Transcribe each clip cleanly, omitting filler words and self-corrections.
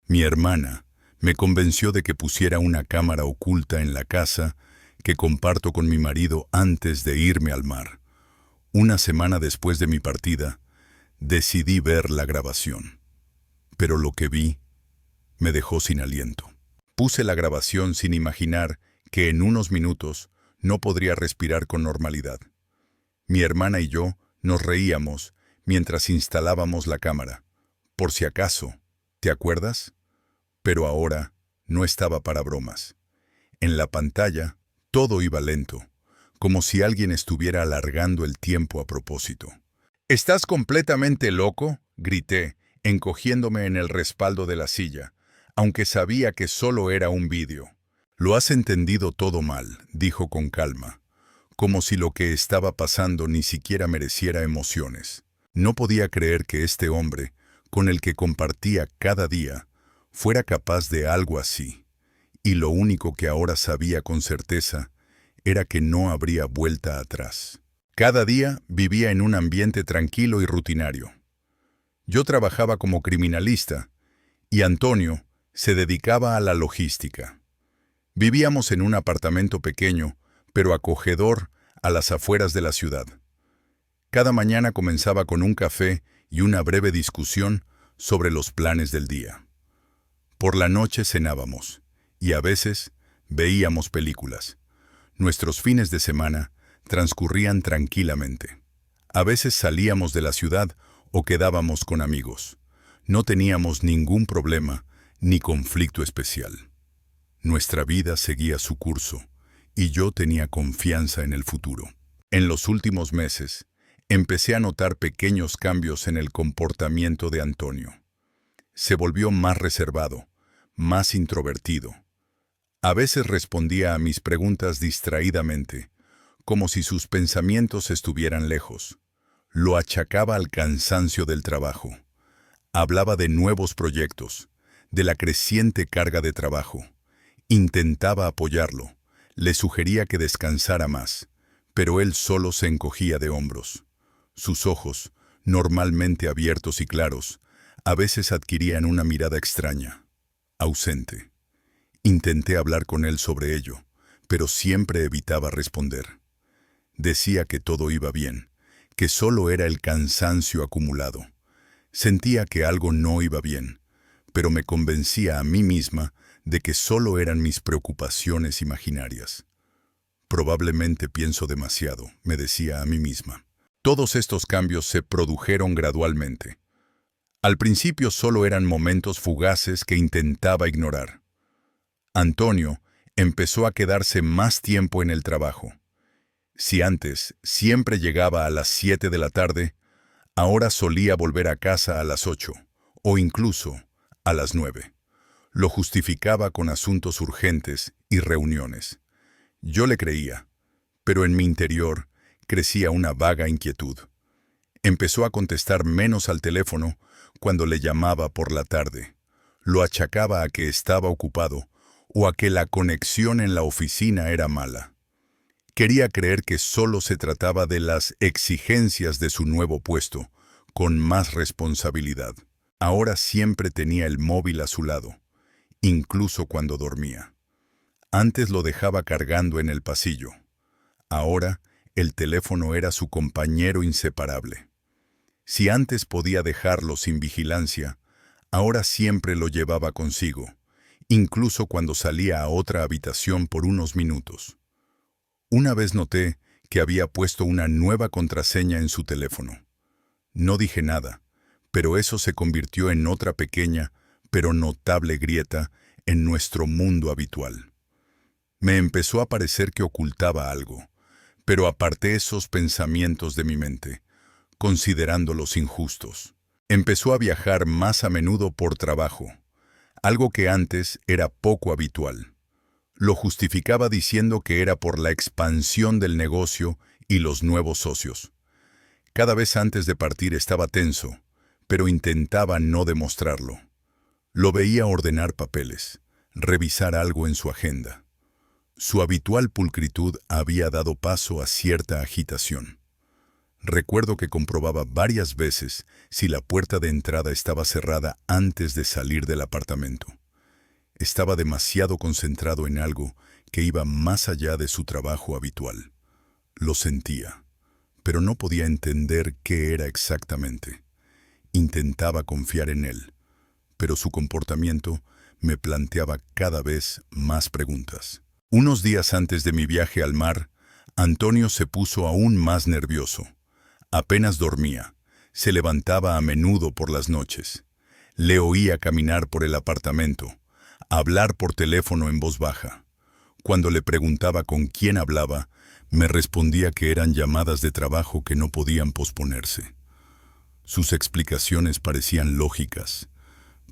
Mi hermana me convenció de que pusiera una cámara oculta en la casa que comparto con mi marido antes de irme al mar. Una semana después de mi partida, decidí ver la grabación. Pero lo que vi me dejó sin aliento. Puse la grabación sin imaginar que en unos minutos no podría respirar con normalidad. Mi hermana y yo nos reíamos mientras instalábamos la cámara. Por si acaso, ¿te acuerdas? Pero ahora no estaba para bromas. En la pantalla todo iba lento, como si alguien estuviera alargando el tiempo a propósito. «¿Estás completamente loco?», grité, encogiéndome en el respaldo de la silla, aunque sabía que solo era un vídeo. «Lo has entendido todo mal», dijo con calma, como si lo que estaba pasando ni siquiera mereciera emociones. No podía creer que este hombre, con el que compartía cada día, fuera capaz de algo así. Y lo único que ahora sabía con certeza era que no habría vuelta atrás. Cada día vivía en un ambiente tranquilo y rutinario. Yo trabajaba como criminalista y Antonio se dedicaba a la logística. Vivíamos en un apartamento pequeño, pero acogedor, a las afueras de la ciudad. Cada mañana comenzaba con un café y una breve discusión sobre los planes del día. Por la noche cenábamos, y a veces veíamos películas. Nuestros fines de semana transcurrían tranquilamente. A veces salíamos de la ciudad o quedábamos con amigos. No teníamos ningún problema ni conflicto especial. Nuestra vida seguía su curso, y yo tenía confianza en el futuro. En los últimos meses, empecé a notar pequeños cambios en el comportamiento de Antonio. Se volvió más reservado, más introvertido. A veces respondía a mis preguntas distraídamente, como si sus pensamientos estuvieran lejos. Lo achacaba al cansancio del trabajo. Hablaba de nuevos proyectos, de la creciente carga de trabajo. Intentaba apoyarlo, le sugería que descansara más, pero él solo se encogía de hombros. Sus ojos, normalmente abiertos y claros, a veces adquirían una mirada extraña, ausente. Intenté hablar con él sobre ello, pero siempre evitaba responder. Decía que todo iba bien, que solo era el cansancio acumulado. Sentía que algo no iba bien, pero me convencía a mí misma de que solo eran mis preocupaciones imaginarias. Probablemente pienso demasiado, me decía a mí misma. Todos estos cambios se produjeron gradualmente. Al principio solo eran momentos fugaces que intentaba ignorar. Antonio empezó a quedarse más tiempo en el trabajo. Si antes siempre llegaba a las 7 de la tarde, ahora solía volver a casa a las 8, o incluso a las 9. Lo justificaba con asuntos urgentes y reuniones. Yo le creía, pero en mi interior crecía una vaga inquietud. Empezó a contestar menos al teléfono cuando le llamaba por la tarde. Lo achacaba a que estaba ocupado o a que la conexión en la oficina era mala. Quería creer que solo se trataba de las exigencias de su nuevo puesto, con más responsabilidad. Ahora siempre tenía el móvil a su lado, incluso cuando dormía. Antes lo dejaba cargando en el pasillo. Ahora el teléfono era su compañero inseparable. Si antes podía dejarlo sin vigilancia, ahora siempre lo llevaba consigo, incluso cuando salía a otra habitación por unos minutos. Una vez noté que había puesto una nueva contraseña en su teléfono. No dije nada, pero eso se convirtió en otra pequeña, pero notable grieta en nuestro mundo habitual. Me empezó a parecer que ocultaba algo, pero aparté esos pensamientos de mi mente, considerándolos injustos. Empezó a viajar más a menudo por trabajo, algo que antes era poco habitual. Lo justificaba diciendo que era por la expansión del negocio y los nuevos socios. Cada vez antes de partir estaba tenso, pero intentaba no demostrarlo. Lo veía ordenar papeles, revisar algo en su agenda. Su habitual pulcritud había dado paso a cierta agitación. Recuerdo que comprobaba varias veces si la puerta de entrada estaba cerrada antes de salir del apartamento. Estaba demasiado concentrado en algo que iba más allá de su trabajo habitual. Lo sentía, pero no podía entender qué era exactamente. Intentaba confiar en él, pero su comportamiento me planteaba cada vez más preguntas. Unos días antes de mi viaje al mar, Antonio se puso aún más nervioso. Apenas dormía, se levantaba a menudo por las noches. Le oía caminar por el apartamento, hablar por teléfono en voz baja. Cuando le preguntaba con quién hablaba, me respondía que eran llamadas de trabajo que no podían posponerse. Sus explicaciones parecían lógicas,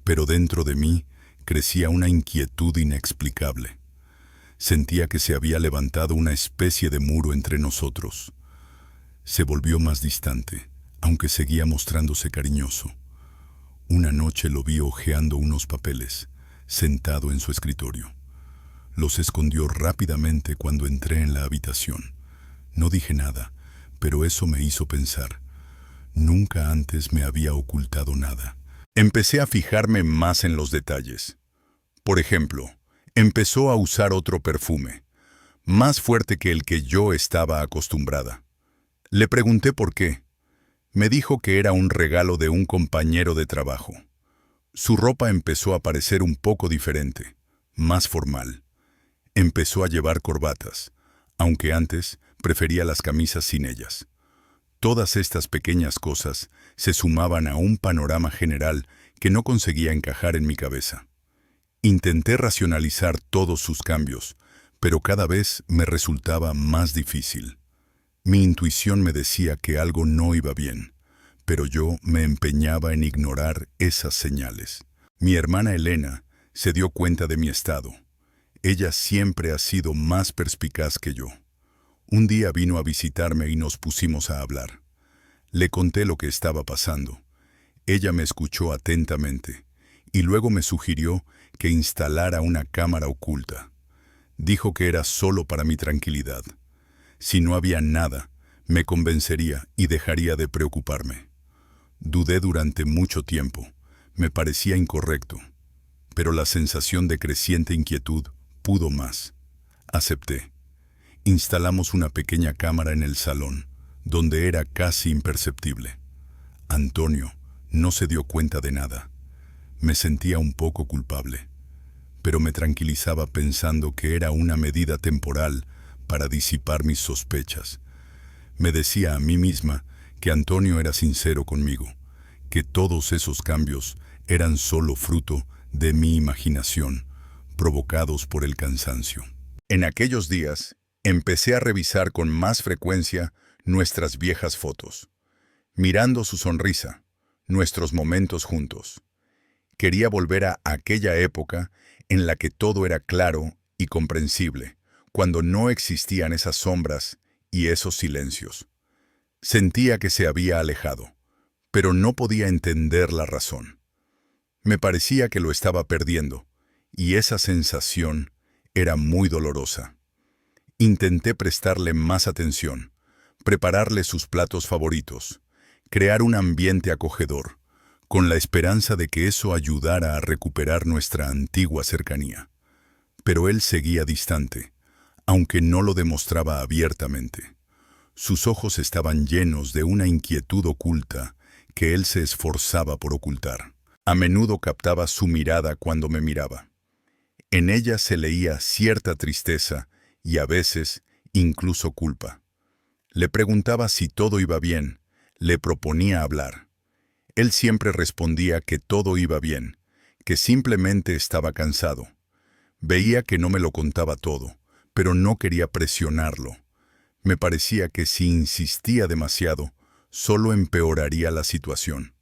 pero dentro de mí crecía una inquietud inexplicable. Sentía que se había levantado una especie de muro entre nosotros. Se volvió más distante, aunque seguía mostrándose cariñoso. Una noche lo vi hojeando unos papeles, sentado en su escritorio. Los escondió rápidamente cuando entré en la habitación. No dije nada, pero eso me hizo pensar. Nunca antes me había ocultado nada. Empecé a fijarme más en los detalles. Por ejemplo, empezó a usar otro perfume, más fuerte que el que yo estaba acostumbrada. Le pregunté por qué. Me dijo que era un regalo de un compañero de trabajo. Su ropa empezó a parecer un poco diferente, más formal. Empezó a llevar corbatas, aunque antes prefería las camisas sin ellas. Todas estas pequeñas cosas se sumaban a un panorama general que no conseguía encajar en mi cabeza. Intenté racionalizar todos sus cambios, pero cada vez me resultaba más difícil. Mi intuición me decía que algo no iba bien, pero yo me empeñaba en ignorar esas señales. Mi hermana Elena se dio cuenta de mi estado. Ella siempre ha sido más perspicaz que yo. Un día vino a visitarme y nos pusimos a hablar. Le conté lo que estaba pasando. Ella me escuchó atentamente y luego me sugirió que instalara una cámara oculta. Dijo que era solo para mi tranquilidad. Si no había nada, me convencería y dejaría de preocuparme. Dudé durante mucho tiempo. Me parecía incorrecto, pero la sensación de creciente inquietud pudo más. Acepté. Instalamos una pequeña cámara en el salón, donde era casi imperceptible. Antonio no se dio cuenta de nada. Me sentía un poco culpable, pero me tranquilizaba pensando que era una medida temporal para disipar mis sospechas. Me decía a mí misma que Antonio era sincero conmigo, que todos esos cambios eran solo fruto de mi imaginación, provocados por el cansancio. En aquellos días, empecé a revisar con más frecuencia nuestras viejas fotos, mirando su sonrisa, nuestros momentos juntos. Quería volver a aquella época en la que todo era claro y comprensible, cuando no existían esas sombras y esos silencios. Sentía que se había alejado, pero no podía entender la razón. Me parecía que lo estaba perdiendo, y esa sensación era muy dolorosa. Intenté prestarle más atención, prepararle sus platos favoritos, crear un ambiente acogedor, con la esperanza de que eso ayudara a recuperar nuestra antigua cercanía. Pero él seguía distante, aunque no lo demostraba abiertamente. Sus ojos estaban llenos de una inquietud oculta que él se esforzaba por ocultar. A menudo captaba su mirada cuando me miraba. En ella se leía cierta tristeza y a veces incluso culpa. Le preguntaba si todo iba bien, le proponía hablar. Él siempre respondía que todo iba bien, que simplemente estaba cansado. Veía que no me lo contaba todo, pero no quería presionarlo. Me parecía que si insistía demasiado, solo empeoraría la situación.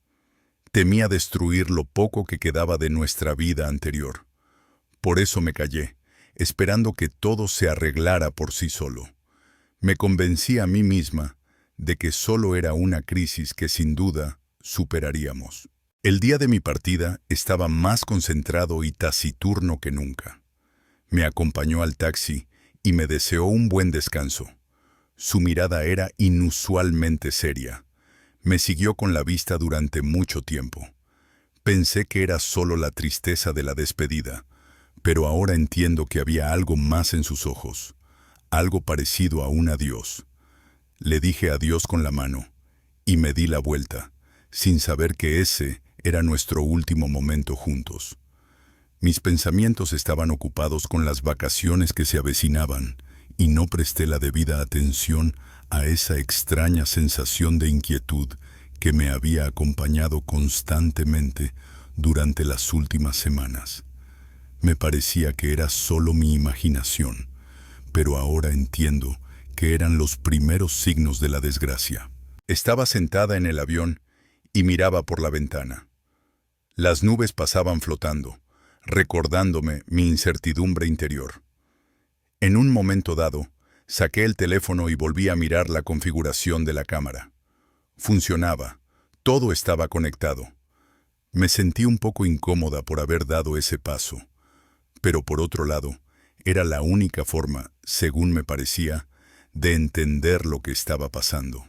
Temía destruir lo poco que quedaba de nuestra vida anterior. Por eso me callé, esperando que todo se arreglara por sí solo. Me convencí a mí misma de que solo era una crisis que sin duda superaríamos. El día de mi partida estaba más concentrado y taciturno que nunca. Me acompañó al taxi y me deseó un buen descanso. Su mirada era inusualmente seria. Me siguió con la vista durante mucho tiempo. Pensé que era solo la tristeza de la despedida, pero ahora entiendo que había algo más en sus ojos, algo parecido a un adiós. Le dije adiós con la mano, y me di la vuelta, sin saber que ese era nuestro último momento juntos. Mis pensamientos estaban ocupados con las vacaciones que se avecinaban, y no presté la debida atención a esa extraña sensación de inquietud que me había acompañado constantemente durante las últimas semanas. Me parecía que era solo mi imaginación, pero ahora entiendo que eran los primeros signos de la desgracia. Estaba sentada en el avión y miraba por la ventana. Las nubes pasaban flotando, recordándome mi incertidumbre interior. En un momento dado, saqué el teléfono y volví a mirar la configuración de la cámara. Funcionaba, todo estaba conectado. Me sentí un poco incómoda por haber dado ese paso, pero por otro lado, era la única forma, según me parecía, de entender lo que estaba pasando.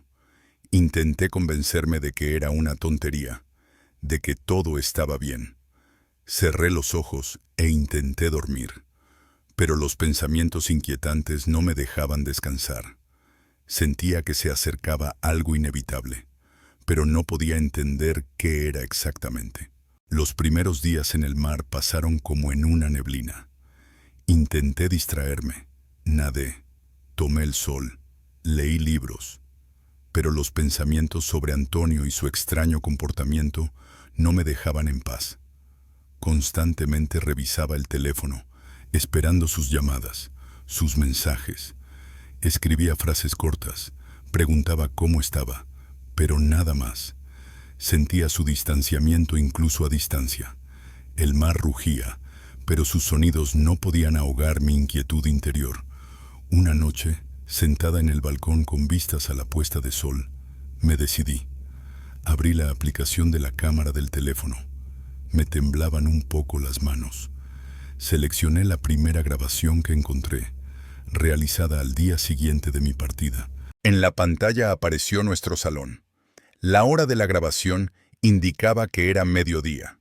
Intenté convencerme de que era una tontería, de que todo estaba bien. Cerré los ojos e intenté dormir, pero los pensamientos inquietantes no me dejaban descansar. Sentía que se acercaba algo inevitable, pero no podía entender qué era exactamente. Los primeros días en el mar pasaron como en una neblina. Intenté distraerme, nadé, tomé el sol, leí libros, pero los pensamientos sobre Antonio y su extraño comportamiento no me dejaban en paz. Constantemente revisaba el teléfono, esperando sus llamadas, sus mensajes. Escribía frases cortas, preguntaba cómo estaba, pero nada más. Sentía su distanciamiento incluso a distancia. El mar rugía, pero sus sonidos no podían ahogar mi inquietud interior. Una noche, sentada en el balcón con vistas a la puesta de sol, me decidí. Abrí la aplicación de la cámara del teléfono. Me temblaban un poco las manos. Seleccioné la primera grabación que encontré, realizada al día siguiente de mi partida. En la pantalla apareció nuestro salón. La hora de la grabación indicaba que era mediodía.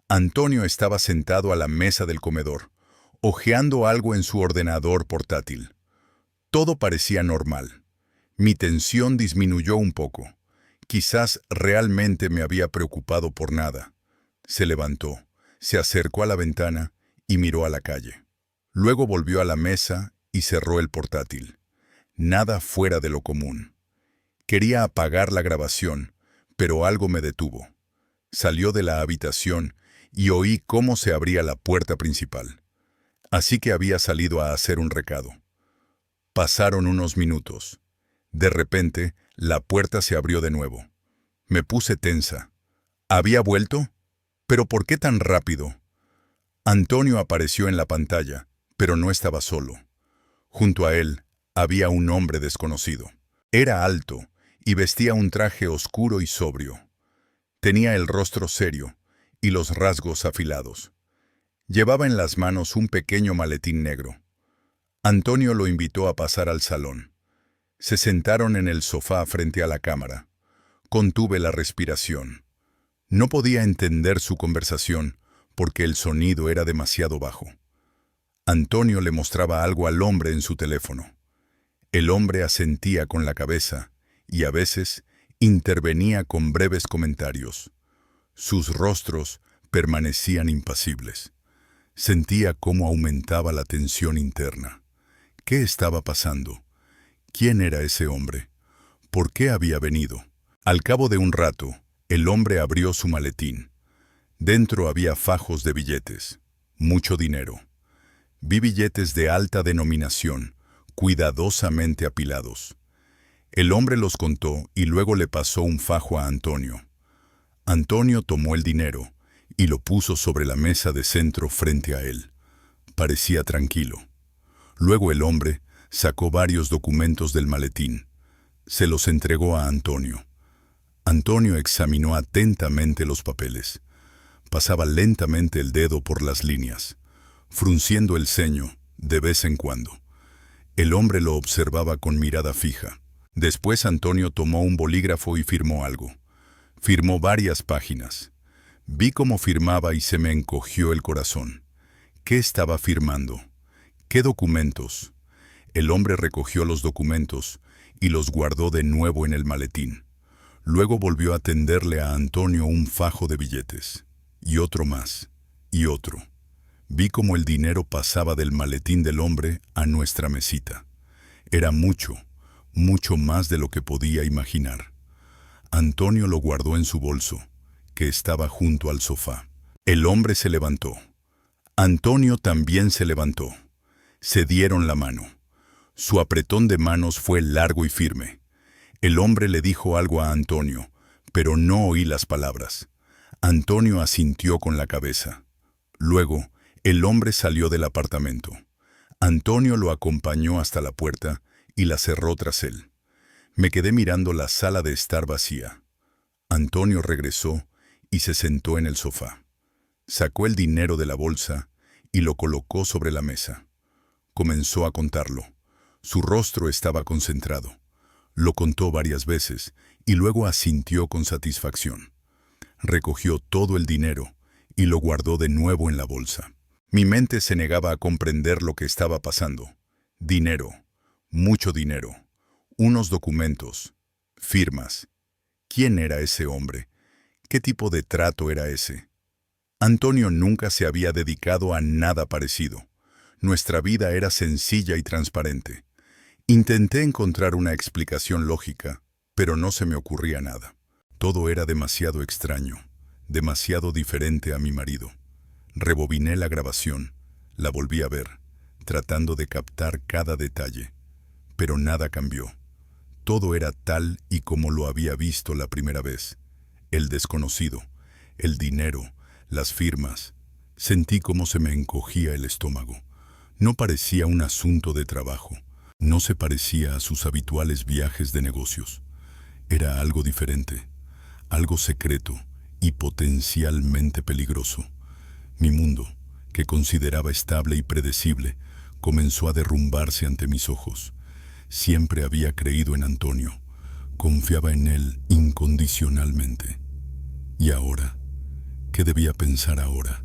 Antonio estaba sentado a la mesa del comedor, hojeando algo en su ordenador portátil. Todo parecía normal. Mi tensión disminuyó un poco. Quizás realmente me había preocupado por nada. Se levantó, se acercó a la ventana y miró a la calle. Luego volvió a la mesa y cerró el portátil. Nada fuera de lo común. Quería apagar la grabación, pero algo me detuvo. Salió de la habitación y oí cómo se abría la puerta principal. Así que había salido a hacer un recado. Pasaron unos minutos. De repente, la puerta se abrió de nuevo. Me puse tensa. ¿Había vuelto? ¿Pero por qué tan rápido? Antonio apareció en la pantalla, pero no estaba solo. Junto a él había un hombre desconocido. Era alto y vestía un traje oscuro y sobrio. Tenía el rostro serio y los rasgos afilados. Llevaba en las manos un pequeño maletín negro. Antonio lo invitó a pasar al salón. Se sentaron en el sofá frente a la cámara. Contuve la respiración. No podía entender su conversación porque el sonido era demasiado bajo. Antonio le mostraba algo al hombre en su teléfono. El hombre asentía con la cabeza y a veces intervenía con breves comentarios. Sus rostros permanecían impasibles. Sentía cómo aumentaba la tensión interna. ¿Qué estaba pasando? ¿Quién era ese hombre? ¿Por qué había venido? Al cabo de un rato, el hombre abrió su maletín. Dentro había fajos de billetes, mucho dinero. Vi billetes de alta denominación, cuidadosamente apilados. El hombre los contó y luego le pasó un fajo a Antonio. Antonio tomó el dinero y lo puso sobre la mesa de centro frente a él. Parecía tranquilo. Luego el hombre sacó varios documentos del maletín. Se los entregó a Antonio. Antonio examinó atentamente los papeles. Pasaba lentamente el dedo por las líneas, frunciendo el ceño de vez en cuando. El hombre lo observaba con mirada fija. Después Antonio tomó un bolígrafo y firmó algo. Firmó varias páginas. Vi cómo firmaba y se me encogió el corazón. ¿Qué estaba firmando? ¿Qué documentos? El hombre recogió los documentos y los guardó de nuevo en el maletín. Luego volvió a tenderle a Antonio un fajo de billetes. Y otro más. Y otro. Vi cómo el dinero pasaba del maletín del hombre a nuestra mesita. Era mucho, mucho más de lo que podía imaginar. Antonio lo guardó en su bolso, que estaba junto al sofá. El hombre se levantó. Antonio también se levantó. Se dieron la mano. Su apretón de manos fue largo y firme. El hombre le dijo algo a Antonio, pero no oí las palabras. Antonio asintió con la cabeza. Luego, el hombre salió del apartamento. Antonio lo acompañó hasta la puerta y la cerró tras él. Me quedé mirando la sala de estar vacía. Antonio regresó y se sentó en el sofá. Sacó el dinero de la bolsa y lo colocó sobre la mesa. Comenzó a contarlo. Su rostro estaba concentrado. Lo contó varias veces y luego asintió con satisfacción. Recogió todo el dinero y lo guardó de nuevo en la bolsa. Mi mente se negaba a comprender lo que estaba pasando. Dinero, mucho dinero, unos documentos, firmas. ¿Quién era ese hombre? ¿Qué tipo de trato era ese? Antonio nunca se había dedicado a nada parecido. Nuestra vida era sencilla y transparente. Intenté encontrar una explicación lógica, pero no se me ocurría nada. Todo era demasiado extraño, demasiado diferente a mi marido. Rebobiné la grabación, la volví a ver, tratando de captar cada detalle. Pero nada cambió. Todo era tal y como lo había visto la primera vez. El desconocido, el dinero, las firmas. Sentí cómo se me encogía el estómago. No parecía un asunto de trabajo. No se parecía a sus habituales viajes de negocios. Era algo diferente, algo secreto y potencialmente peligroso. Mi mundo, que consideraba estable y predecible, comenzó a derrumbarse ante mis ojos. Siempre había creído en Antonio, confiaba en él incondicionalmente. ¿Y ahora? ¿Qué debía pensar ahora?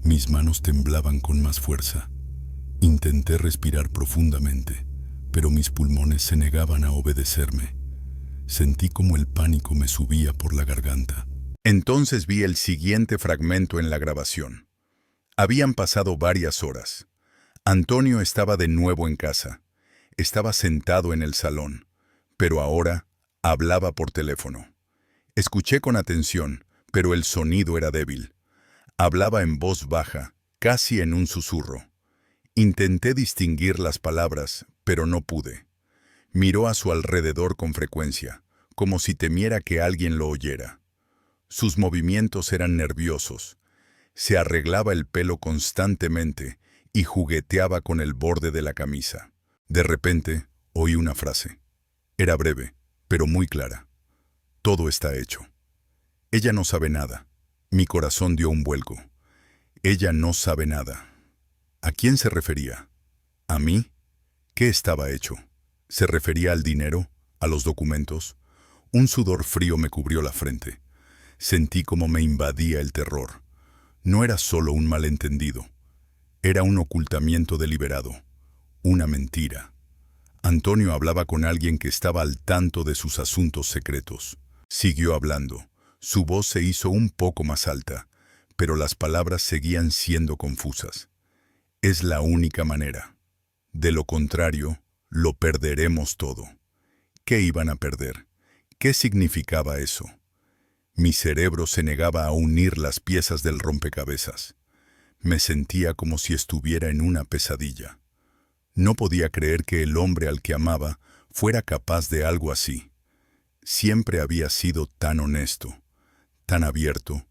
Mis manos temblaban con más fuerza. Intenté respirar profundamente, pero mis pulmones se negaban a obedecerme. Sentí como el pánico me subía por la garganta. Entonces vi el siguiente fragmento en la grabación. Habían pasado varias horas. Antonio estaba de nuevo en casa. Estaba sentado en el salón, pero ahora hablaba por teléfono. Escuché con atención, pero el sonido era débil. Hablaba en voz baja, casi en un susurro. Intenté distinguir las palabras, pero no pude. Miró a su alrededor con frecuencia, como si temiera que alguien lo oyera. Sus movimientos eran nerviosos. Se arreglaba el pelo constantemente y jugueteaba con el borde de la camisa. De repente, oí una frase. Era breve, pero muy clara. Todo está hecho. Ella no sabe nada. Mi corazón dio un vuelco. Ella no sabe nada. ¿A quién se refería? ¿A mí? ¿Qué estaba hecho? ¿Se refería al dinero? ¿A los documentos? Un sudor frío me cubrió la frente. Sentí como me invadía el terror. No era solo un malentendido. Era un ocultamiento deliberado. Una mentira. Antonio hablaba con alguien que estaba al tanto de sus asuntos secretos. Siguió hablando. Su voz se hizo un poco más alta, pero las palabras seguían siendo confusas. Es la única manera. De lo contrario, lo perderemos todo. ¿Qué iban a perder? ¿Qué significaba eso? Mi cerebro se negaba a unir las piezas del rompecabezas. Me sentía como si estuviera en una pesadilla. No podía creer que el hombre al que amaba fuera capaz de algo así. Siempre había sido tan honesto, tan abierto.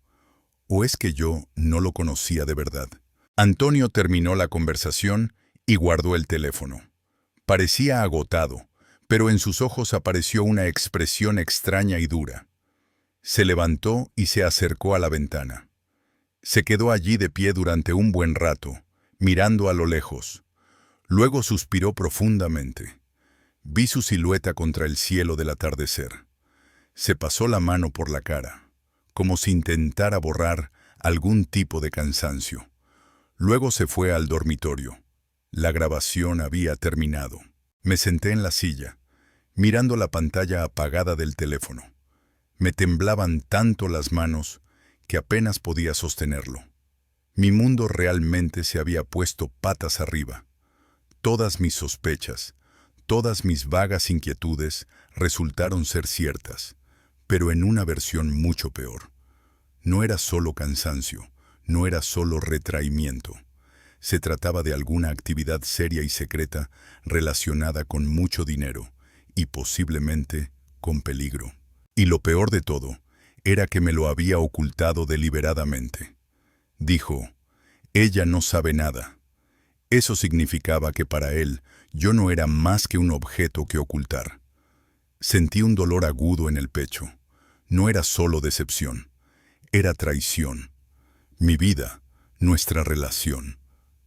¿O es que yo no lo conocía de verdad? Antonio terminó la conversación y guardó el teléfono. Parecía agotado, pero en sus ojos apareció una expresión extraña y dura. Se levantó y se acercó a la ventana. Se quedó allí de pie durante un buen rato, mirando a lo lejos. Luego suspiró profundamente. Vi su silueta contra el cielo del atardecer. Se pasó la mano por la cara, como si intentara borrar algún tipo de cansancio. Luego se fue al dormitorio. La grabación había terminado. Me senté en la silla, mirando la pantalla apagada del teléfono. Me temblaban tanto las manos que apenas podía sostenerlo. Mi mundo realmente se había puesto patas arriba. Todas mis sospechas, todas mis vagas inquietudes resultaron ser ciertas, pero en una versión mucho peor. No era solo cansancio, no era solo retraimiento. Se trataba de alguna actividad seria y secreta relacionada con mucho dinero y posiblemente con peligro. Y lo peor de todo era que me lo había ocultado deliberadamente. Dijo, ella no sabe nada. Eso significaba que para él yo no era más que un objeto que ocultar. Sentí un dolor agudo en el pecho. No era solo decepción, era traición. Mi vida, nuestra relación,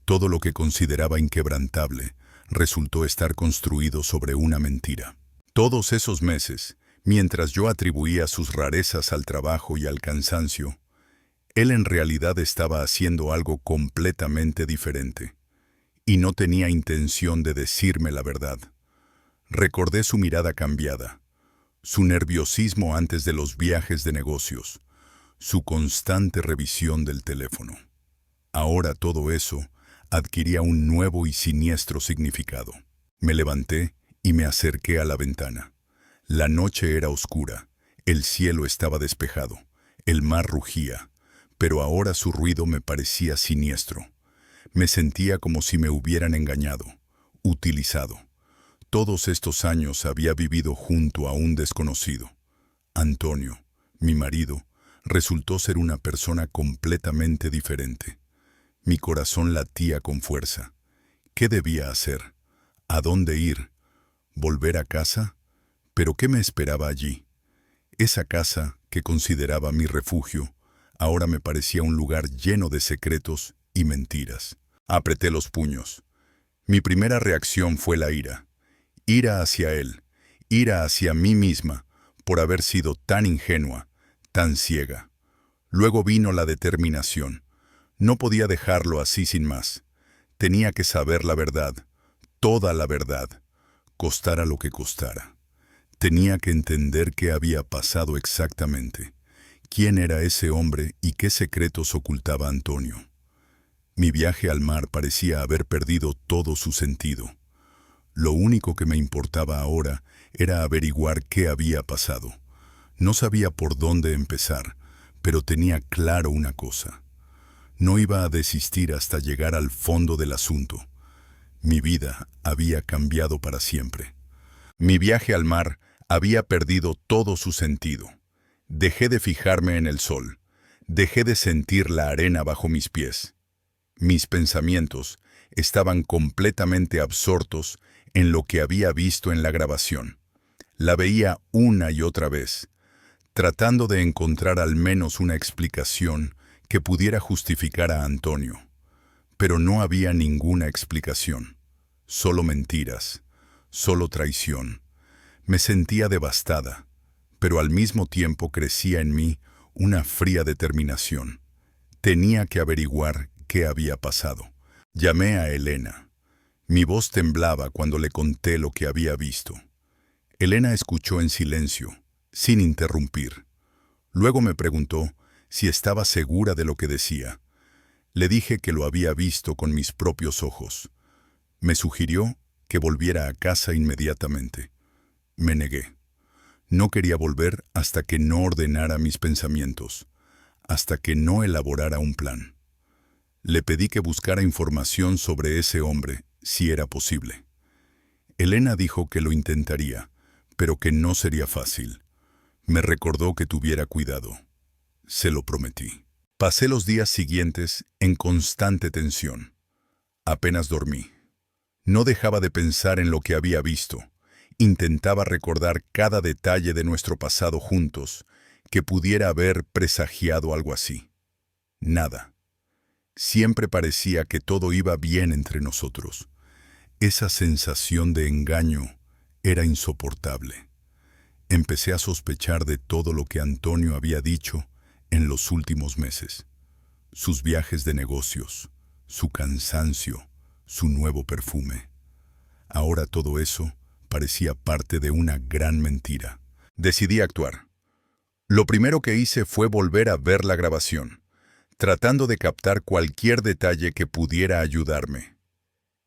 todo lo que consideraba inquebrantable, resultó estar construido sobre una mentira. Todos esos meses, mientras yo atribuía sus rarezas al trabajo y al cansancio, él en realidad estaba haciendo algo completamente diferente. Y no tenía intención de decirme la verdad. Recordé su mirada cambiada, su nerviosismo antes de los viajes de negocios, su constante revisión del teléfono. Ahora todo eso adquiría un nuevo y siniestro significado. Me levanté y me acerqué a la ventana. La noche era oscura, el cielo estaba despejado, el mar rugía, pero ahora su ruido me parecía siniestro. Me sentía como si me hubieran engañado, utilizado. Todos estos años había vivido junto a un desconocido. Antonio, mi marido, resultó ser una persona completamente diferente. Mi corazón latía con fuerza. ¿Qué debía hacer? ¿A dónde ir? ¿Volver a casa? ¿Pero qué me esperaba allí? Esa casa, que consideraba mi refugio, ahora me parecía un lugar lleno de secretos y mentiras. Apreté los puños. Mi primera reacción fue la ira. Ira hacia él, ira hacia mí misma, por haber sido tan ingenua, tan ciega. Luego vino la determinación. No podía dejarlo así sin más. Tenía que saber la verdad, toda la verdad, costara lo que costara. Tenía que entender qué había pasado exactamente, quién era ese hombre y qué secretos ocultaba Antonio. Mi viaje al mar parecía haber perdido todo su sentido. Lo único que me importaba ahora era averiguar qué había pasado. No sabía por dónde empezar, pero tenía claro una cosa. No iba a desistir hasta llegar al fondo del asunto. Mi vida había cambiado para siempre. Mi viaje al mar había perdido todo su sentido. Dejé de fijarme en el sol. Dejé de sentir la arena bajo mis pies. Mis pensamientos estaban completamente absortos en lo que había visto en la grabación. La veía una y otra vez, tratando de encontrar al menos una explicación que pudiera justificar a Antonio. Pero no había ninguna explicación. Solo mentiras, solo traición. Me sentía devastada, pero al mismo tiempo crecía en mí una fría determinación. Tenía que averiguar qué había pasado. Llamé a Elena. Mi voz temblaba cuando le conté lo que había visto. Elena escuchó en silencio, sin interrumpir. Luego me preguntó si estaba segura de lo que decía. Le dije que lo había visto con mis propios ojos. Me sugirió que volviera a casa inmediatamente. Me negué. No quería volver hasta que no ordenara mis pensamientos, hasta que no elaborara un plan. Le pedí que buscara información sobre ese hombre, si era posible. Elena dijo que lo intentaría, pero que no sería fácil. Me recordó que tuviera cuidado. Se lo prometí. Pasé los días siguientes en constante tensión. Apenas dormí. No dejaba de pensar en lo que había visto. Intentaba recordar cada detalle de nuestro pasado juntos, que pudiera haber presagiado algo así. Nada. Siempre parecía que todo iba bien entre nosotros. Esa sensación de engaño era insoportable. Empecé a sospechar de todo lo que Antonio había dicho en los últimos meses. Sus viajes de negocios, su cansancio, su nuevo perfume. Ahora todo eso parecía parte de una gran mentira. Decidí actuar. Lo primero que hice fue volver a ver la grabación, tratando de captar cualquier detalle que pudiera ayudarme.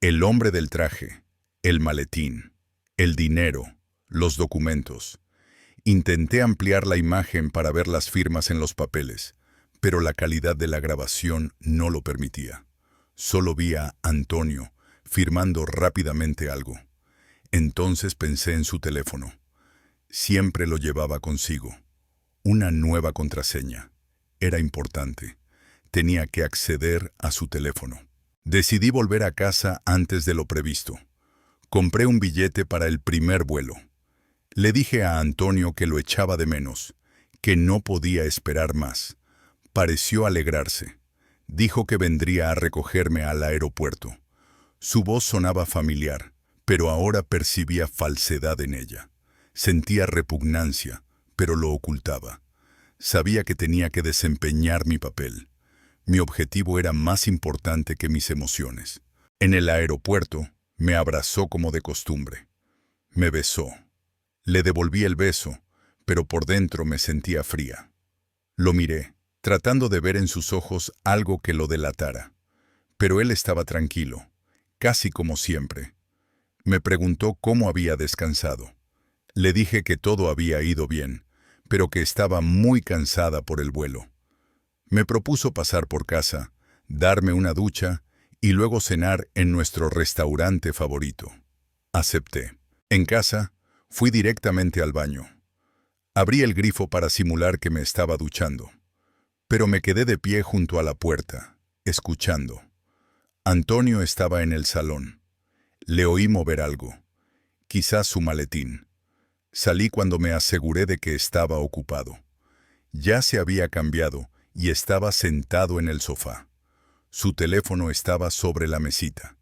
El hombre del traje, el maletín, el dinero, los documentos. Intenté ampliar la imagen para ver las firmas en los papeles, pero la calidad de la grabación no lo permitía. Solo vi a Antonio firmando rápidamente algo. Entonces pensé en su teléfono. Siempre lo llevaba consigo. Una nueva contraseña. Era importante. Tenía que acceder a su teléfono. Decidí volver a casa antes de lo previsto. Compré un billete para el primer vuelo. Le dije a Antonio que lo echaba de menos, que no podía esperar más. Pareció alegrarse. Dijo que vendría a recogerme al aeropuerto. Su voz sonaba familiar, pero ahora percibía falsedad en ella. Sentía repugnancia, pero lo ocultaba. Sabía que tenía que desempeñar mi papel. Mi objetivo era más importante que mis emociones. En el aeropuerto, me abrazó como de costumbre. Me besó. Le devolví el beso, pero por dentro me sentía fría. Lo miré, tratando de ver en sus ojos algo que lo delatara. Pero él estaba tranquilo, casi como siempre. Me preguntó cómo había descansado. Le dije que todo había ido bien, pero que estaba muy cansada por el vuelo. Me propuso pasar por casa, darme una ducha y luego cenar en nuestro restaurante favorito. Acepté. En casa, fui directamente al baño. Abrí el grifo para simular que me estaba duchando, pero me quedé de pie junto a la puerta, escuchando. Antonio estaba en el salón. Le oí mover algo, quizás su maletín. Salí cuando me aseguré de que estaba ocupado. Ya se había cambiado y estaba sentado en el sofá. Su teléfono estaba sobre la mesita.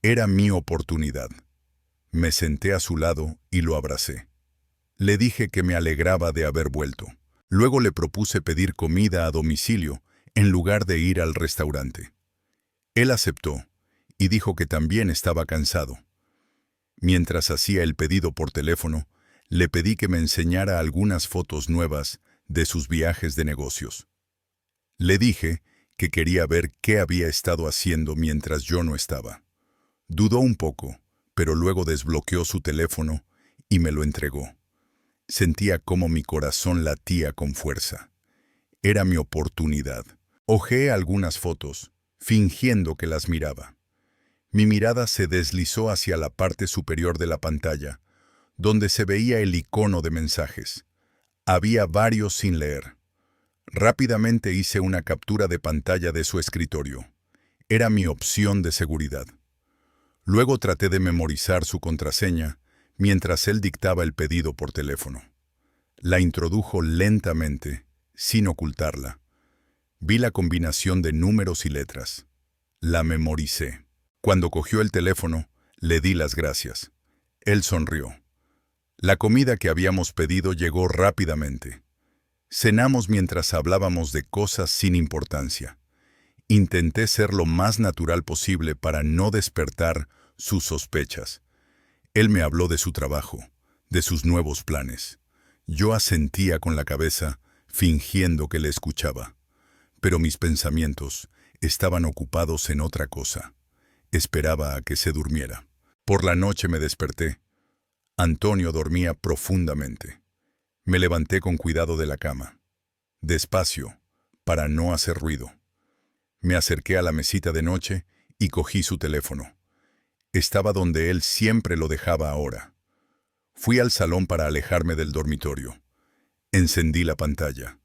Era mi oportunidad. Me senté a su lado y lo abracé. Le dije que me alegraba de haber vuelto. Luego le propuse pedir comida a domicilio en lugar de ir al restaurante. Él aceptó y dijo que también estaba cansado. Mientras hacía el pedido por teléfono, le pedí que me enseñara algunas fotos nuevas de sus viajes de negocios. Le dije que quería ver qué había estado haciendo mientras yo no estaba. Dudó un poco, pero luego desbloqueó su teléfono y me lo entregó. Sentía cómo mi corazón latía con fuerza. Era mi oportunidad. Hojeé algunas fotos, fingiendo que las miraba. Mi mirada se deslizó hacia la parte superior de la pantalla, donde se veía el icono de mensajes. Había varios sin leer. Rápidamente hice una captura de pantalla de su escritorio. Era mi opción de seguridad. Luego traté de memorizar su contraseña mientras él dictaba el pedido por teléfono. La introdujo lentamente, sin ocultarla. Vi la combinación de números y letras. La memoricé. Cuando cogió el teléfono, le di las gracias. Él sonrió. La comida que habíamos pedido llegó rápidamente. Cenamos mientras hablábamos de cosas sin importancia. Intenté ser lo más natural posible para no despertar sus sospechas. Él me habló de su trabajo, de sus nuevos planes. Yo asentía con la cabeza, fingiendo que le escuchaba. Pero mis pensamientos estaban ocupados en otra cosa. Esperaba a que se durmiera. Por la noche me desperté. Antonio dormía profundamente. Me levanté con cuidado de la cama. Despacio, para no hacer ruido. Me acerqué a la mesita de noche y cogí su teléfono. Estaba donde él siempre lo dejaba ahora. Fui al salón para alejarme del dormitorio. Encendí la pantalla.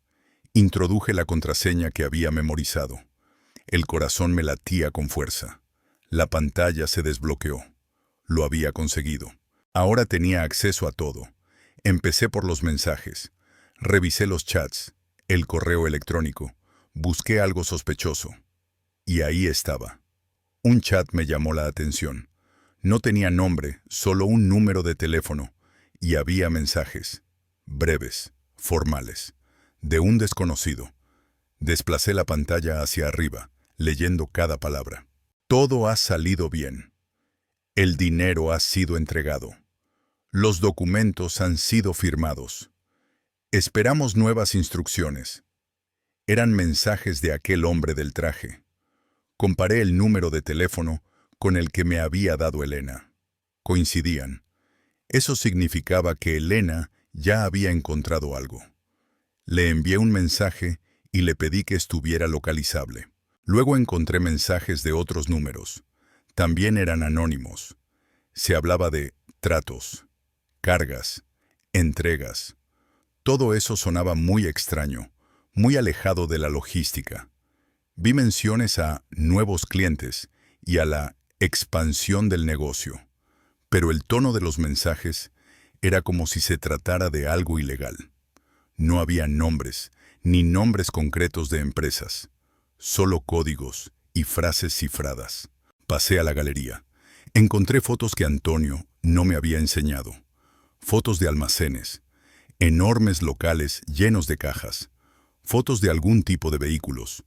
Introduje la contraseña que había memorizado. El corazón me latía con fuerza. La pantalla se desbloqueó. Lo había conseguido. Ahora tenía acceso a todo. Empecé por los mensajes. Revisé los chats, el correo electrónico. Busqué algo sospechoso. Y ahí estaba. Un chat me llamó la atención. No tenía nombre, solo un número de teléfono, y había mensajes, breves, formales, de un desconocido. Desplacé la pantalla hacia arriba, leyendo cada palabra. Todo ha salido bien. El dinero ha sido entregado. Los documentos han sido firmados. Esperamos nuevas instrucciones. Eran mensajes de aquel hombre del traje. Comparé el número de teléfono con el que me había dado Elena. Coincidían. Eso significaba que Elena ya había encontrado algo. Le envié un mensaje y le pedí que estuviera localizable. Luego encontré mensajes de otros números. También eran anónimos. Se hablaba de tratos, cargas, entregas. Todo eso sonaba muy extraño, muy alejado de la logística. Vi menciones a nuevos clientes y a la expansión del negocio, pero el tono de los mensajes era como si se tratara de algo ilegal. No había nombres, ni nombres concretos de empresas, solo códigos y frases cifradas. Pasé a la galería. Encontré fotos que Antonio no me había enseñado. Fotos de almacenes, enormes locales llenos de cajas, fotos de algún tipo de vehículos,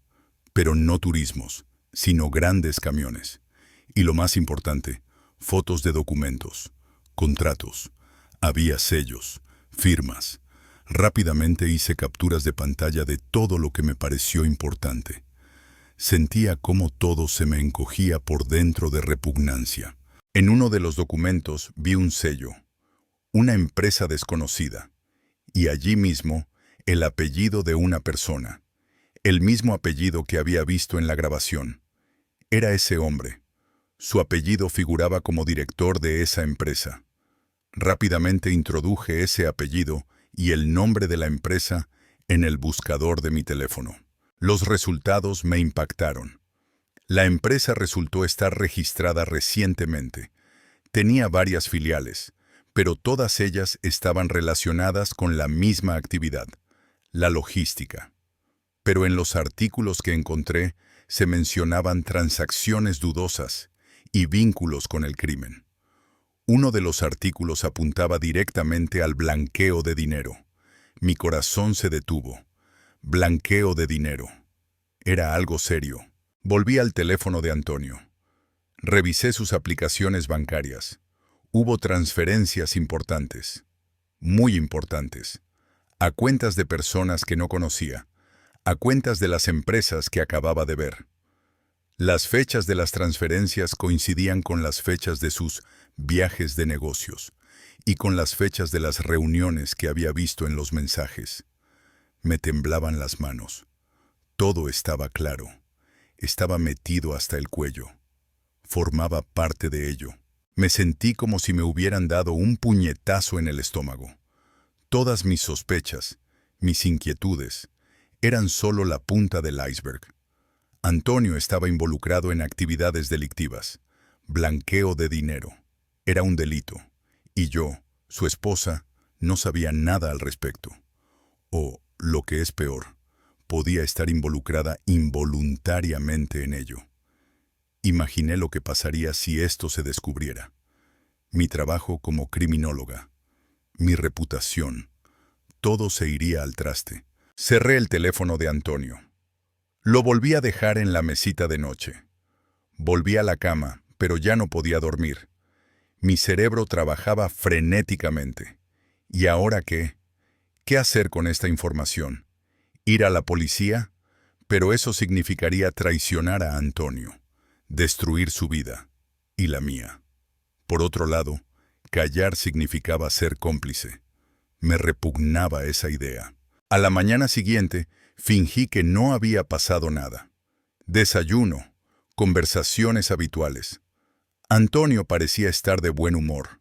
pero no turismos, sino grandes camiones. Y lo más importante, fotos de documentos, contratos. Había sellos, firmas. Rápidamente hice capturas de pantalla de todo lo que me pareció importante. Sentía cómo todo se me encogía por dentro de repugnancia. En uno de los documentos vi un sello, una empresa desconocida, y allí mismo el apellido de una persona, el mismo apellido que había visto en la grabación. Era ese hombre. Su apellido figuraba como director de esa empresa. Rápidamente introduje ese apellido y el nombre de la empresa en el buscador de mi teléfono. Los resultados me impactaron. La empresa resultó estar registrada recientemente. Tenía varias filiales, pero todas ellas estaban relacionadas con la misma actividad, la logística. Pero en los artículos que encontré se mencionaban transacciones dudosas y vínculos con el crimen. Uno de los artículos apuntaba directamente al blanqueo de dinero. Mi corazón se detuvo. Blanqueo de dinero. Era algo serio. Volví al teléfono de Antonio. Revisé sus aplicaciones bancarias. Hubo transferencias importantes, muy importantes, a cuentas de personas que no conocía, a cuentas de las empresas que acababa de ver. Las fechas de las transferencias coincidían con las fechas de sus viajes de negocios y con las fechas de las reuniones que había visto en los mensajes. Me temblaban las manos. Todo estaba claro. Estaba metido hasta el cuello. Formaba parte de ello. Me sentí como si me hubieran dado un puñetazo en el estómago. Todas mis sospechas, mis inquietudes, eran solo la punta del iceberg. Antonio estaba involucrado en actividades delictivas. Blanqueo de dinero. Era un delito. Y yo, su esposa, no sabía nada al respecto. O, lo que es peor, podía estar involucrada involuntariamente en ello. Imaginé lo que pasaría si esto se descubriera. Mi trabajo como criminóloga, mi reputación, todo se iría al traste. Cerré el teléfono de Antonio. Lo volví a dejar en la mesita de noche. Volví a la cama, pero ya no podía dormir. Mi cerebro trabajaba frenéticamente. ¿Y ahora qué? ¿Qué hacer con esta información? ¿Ir a la policía? Pero eso significaría traicionar a Antonio, destruir su vida y la mía. Por otro lado, callar significaba ser cómplice. Me repugnaba esa idea. A la mañana siguiente, fingí que no había pasado nada. Desayuno, conversaciones habituales. Antonio parecía estar de buen humor.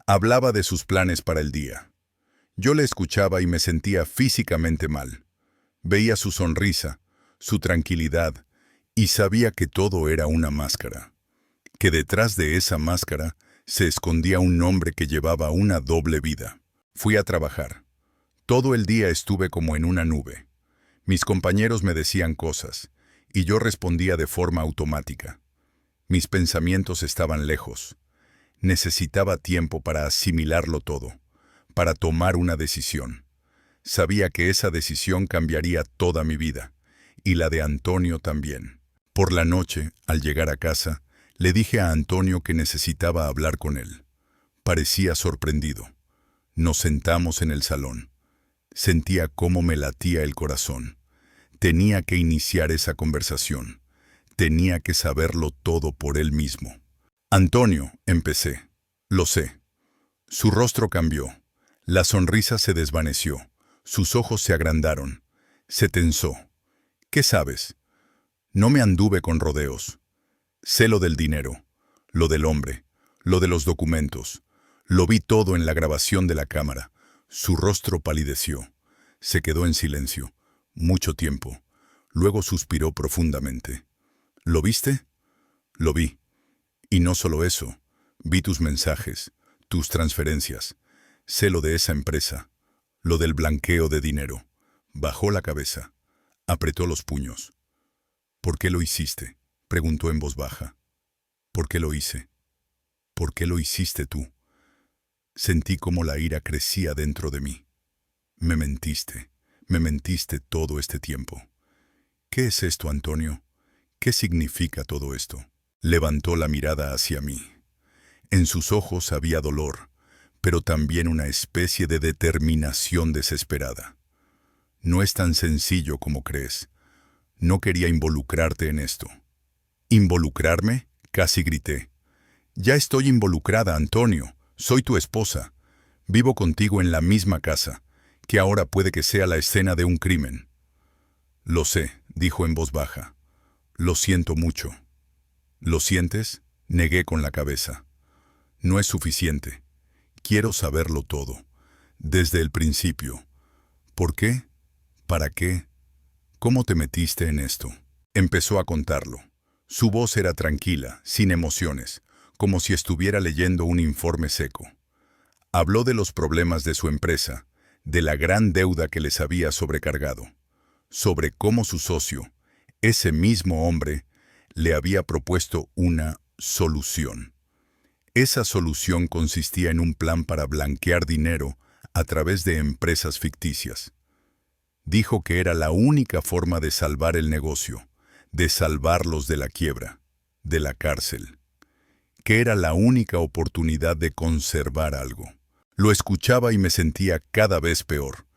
Hablaba de sus planes para el día. Yo le escuchaba y me sentía físicamente mal. Veía su sonrisa, su tranquilidad, y sabía que todo era una máscara. Que detrás de esa máscara se escondía un hombre que llevaba una doble vida. Fui a trabajar. Todo el día estuve como en una nube. Mis compañeros me decían cosas, y yo respondía de forma automática. Mis pensamientos estaban lejos. Necesitaba tiempo para asimilarlo todo, para tomar una decisión. Sabía que esa decisión cambiaría toda mi vida, y la de Antonio también. Por la noche, al llegar a casa, le dije a Antonio que necesitaba hablar con él. Parecía sorprendido. Nos sentamos en el salón. Sentía cómo me latía el corazón. Tenía que iniciar esa conversación. Tenía que saberlo todo por él mismo. Antonio, empecé. Lo sé. Su rostro cambió. La sonrisa se desvaneció. Sus ojos se agrandaron. Se tensó. ¿Qué sabes? No me anduve con rodeos. Sé lo del dinero, lo del hombre, lo de los documentos. Lo vi todo en la grabación de la cámara. Su rostro palideció. Se quedó en silencio. Mucho tiempo. Luego suspiró profundamente. ¿Lo viste? Lo vi. Y no solo eso. Vi tus mensajes, tus transferencias. Sé lo de esa empresa, lo del blanqueo de dinero. Bajó la cabeza. Apretó los puños. ¿Por qué lo hiciste?, preguntó en voz baja. ¿Por qué lo hice? ¿Por qué lo hiciste tú? Sentí cómo la ira crecía dentro de mí. Me mentiste todo este tiempo. ¿Qué es esto, Antonio? ¿Qué significa todo esto? Levantó la mirada hacia mí. En sus ojos había dolor, pero también una especie de determinación desesperada. No es tan sencillo como crees. No quería involucrarte en esto. ¿Involucrarme?, casi grité. Ya estoy involucrada, Antonio. Soy tu esposa. Vivo contigo en la misma casa, que ahora puede que sea la escena de un crimen. Lo sé, dijo en voz baja. Lo siento mucho. ¿Lo sientes?, negué con la cabeza. No es suficiente. Quiero saberlo todo, desde el principio. ¿Por qué? ¿Para qué? ¿Cómo te metiste en esto? Empezó a contarlo. Su voz era tranquila, sin emociones, como si estuviera leyendo un informe seco. Habló de los problemas de su empresa, de la gran deuda que les había sobrecargado, sobre cómo su socio, ese mismo hombre, le había propuesto una solución. Esa solución consistía en un plan para blanquear dinero a través de empresas ficticias. Dijo que era la única forma de salvar el negocio, de salvarlos de la quiebra, de la cárcel. Que era la única oportunidad de conservar algo. Lo escuchaba y me sentía cada vez peor.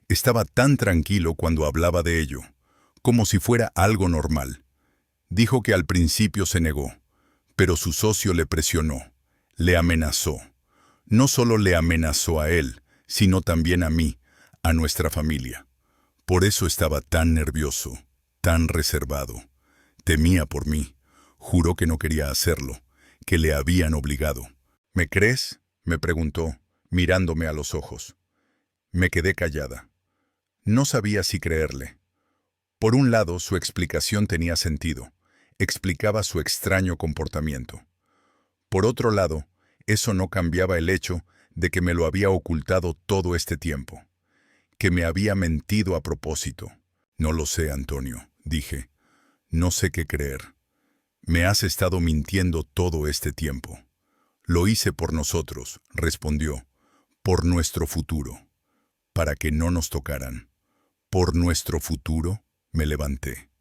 Estaba tan tranquilo cuando hablaba de ello, como si fuera algo normal. Dijo que al principio se negó, pero su socio le presionó, le amenazó. No solo le amenazó a él, sino también a mí, a nuestra familia. Por eso estaba tan nervioso, tan reservado. Temía por mí. Juró que no quería hacerlo, que le habían obligado. ¿Me crees?, me preguntó, mirándome a los ojos. Me quedé callada. No sabía si creerle. Por un lado, su explicación tenía sentido. Explicaba su extraño comportamiento. Por otro lado, eso no cambiaba el hecho de que me lo había ocultado todo este tiempo. Que me había mentido a propósito. No lo sé, Antonio, dije. No sé qué creer. Me has estado mintiendo todo este tiempo. Lo hice por nosotros, respondió. Por nuestro futuro. Para que no nos tocaran. Por nuestro futuro, me levanté.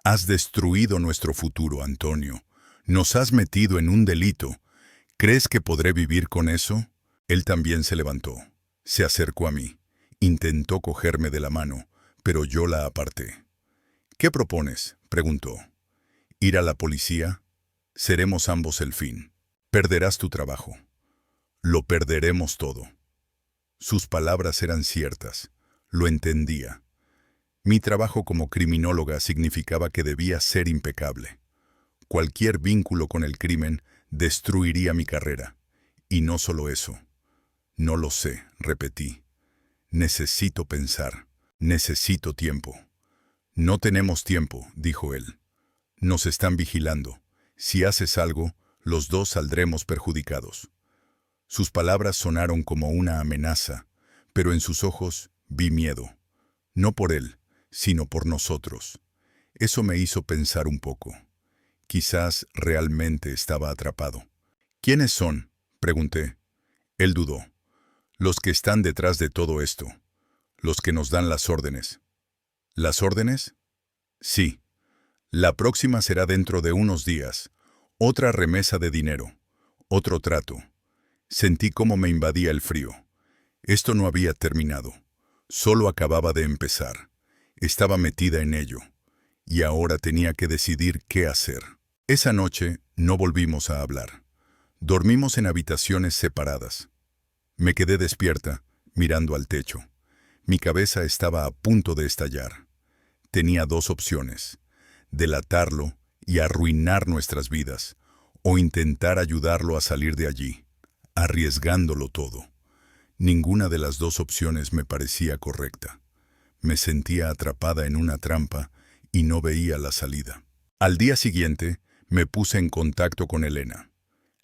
Has destruido nuestro futuro, Antonio. Nos has metido en un delito. ¿Crees que podré vivir con eso? Él también se levantó. Se acercó a mí. Intentó cogerme de la mano, pero yo la aparté. ¿Qué propones?, preguntó. ¿Ir a la policía? Seremos ambos el fin. Perderás tu trabajo. Lo perderemos todo. Sus palabras eran ciertas. Lo entendía. Mi trabajo como criminóloga significaba que debía ser impecable. Cualquier vínculo con el crimen destruiría mi carrera. Y no solo eso. No lo sé, repetí. Necesito pensar. Necesito tiempo. No tenemos tiempo, dijo él. Nos están vigilando. Si haces algo, los dos saldremos perjudicados. Sus palabras sonaron como una amenaza, pero en sus ojos vi miedo. No por él, sino por nosotros. Eso me hizo pensar un poco. Quizás realmente estaba atrapado. ¿Quiénes son?, Pregunté. Él dudó. Los que están detrás de todo esto. Los que nos dan las órdenes. ¿Las órdenes? Sí. La próxima será dentro de unos días. Otra remesa de dinero. Otro trato. Sentí cómo me invadía el frío. Esto no había terminado. Solo acababa de empezar. Estaba metida en ello. Y ahora tenía que decidir qué hacer. Esa noche no volvimos a hablar. Dormimos en habitaciones separadas. Me quedé despierta, mirando al techo. Mi cabeza estaba a punto de estallar. Tenía dos opciones: delatarlo y arruinar nuestras vidas, o intentar ayudarlo a salir de allí, arriesgándolo todo. Ninguna de las dos opciones me parecía correcta. Me sentía atrapada en una trampa y no veía la salida. Al día siguiente, me puse en contacto con Elena.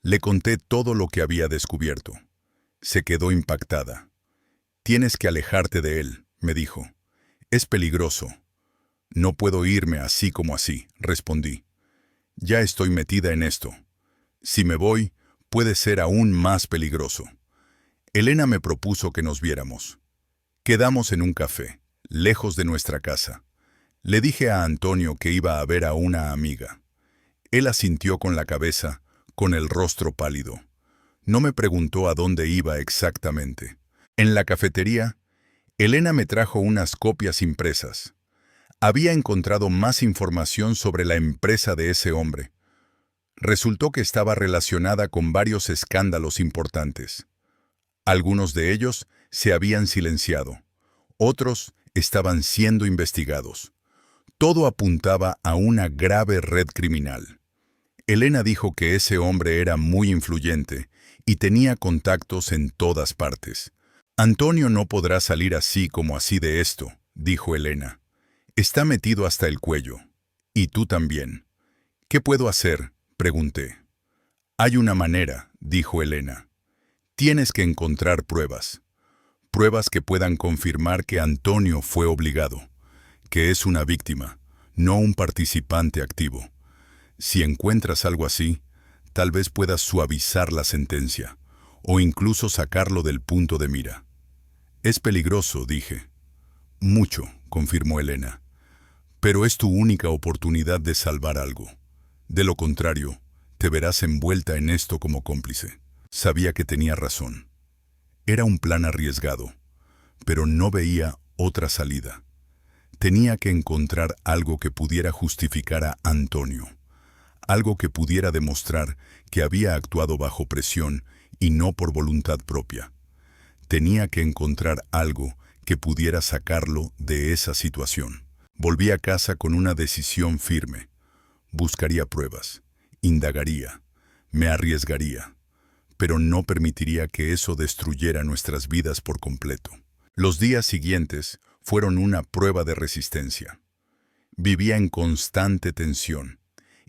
Le conté todo lo que había descubierto. Se quedó impactada. «Tienes que alejarte de él», me dijo. «Es peligroso». «No puedo irme así como así», respondí. «Ya estoy metida en esto. Si me voy, puede ser aún más peligroso». Elena me propuso que nos viéramos. Quedamos en un café, lejos de nuestra casa. Le dije a Antonio que iba a ver a una amiga. Él asintió con la cabeza, con el rostro pálido. No me preguntó a dónde iba exactamente. En la cafetería, Elena me trajo unas copias impresas. Había encontrado más información sobre la empresa de ese hombre. Resultó que estaba relacionada con varios escándalos importantes. Algunos de ellos se habían silenciado. Otros estaban siendo investigados. Todo apuntaba a una grave red criminal. Elena dijo que ese hombre era muy influyente y tenía contactos en todas partes. «Antonio no podrá salir así como así de esto», dijo Elena. «Está metido hasta el cuello. Y tú también». «¿Qué puedo hacer?», pregunté. «Hay una manera», dijo Elena. «Tienes que encontrar pruebas. Pruebas que puedan confirmar que Antonio fue obligado, que es una víctima, no un participante activo. Si encuentras algo así, tal vez puedas suavizar la sentencia, o incluso sacarlo del punto de mira». «Es peligroso», dije. «Mucho», confirmó Elena. «Pero es tu única oportunidad de salvar algo. De lo contrario, te verás envuelta en esto como cómplice». Sabía que tenía razón. Era un plan arriesgado, pero no veía otra salida. Tenía que encontrar algo que pudiera justificar a Antonio, algo que pudiera demostrar que había actuado bajo presión y no por voluntad propia. Tenía que encontrar algo que pudiera sacarlo de esa situación. Volví a casa con una decisión firme. Buscaría pruebas, indagaría, me arriesgaría, pero no permitiría que eso destruyera nuestras vidas por completo. Los días siguientes fueron una prueba de resistencia. Vivía en constante tensión,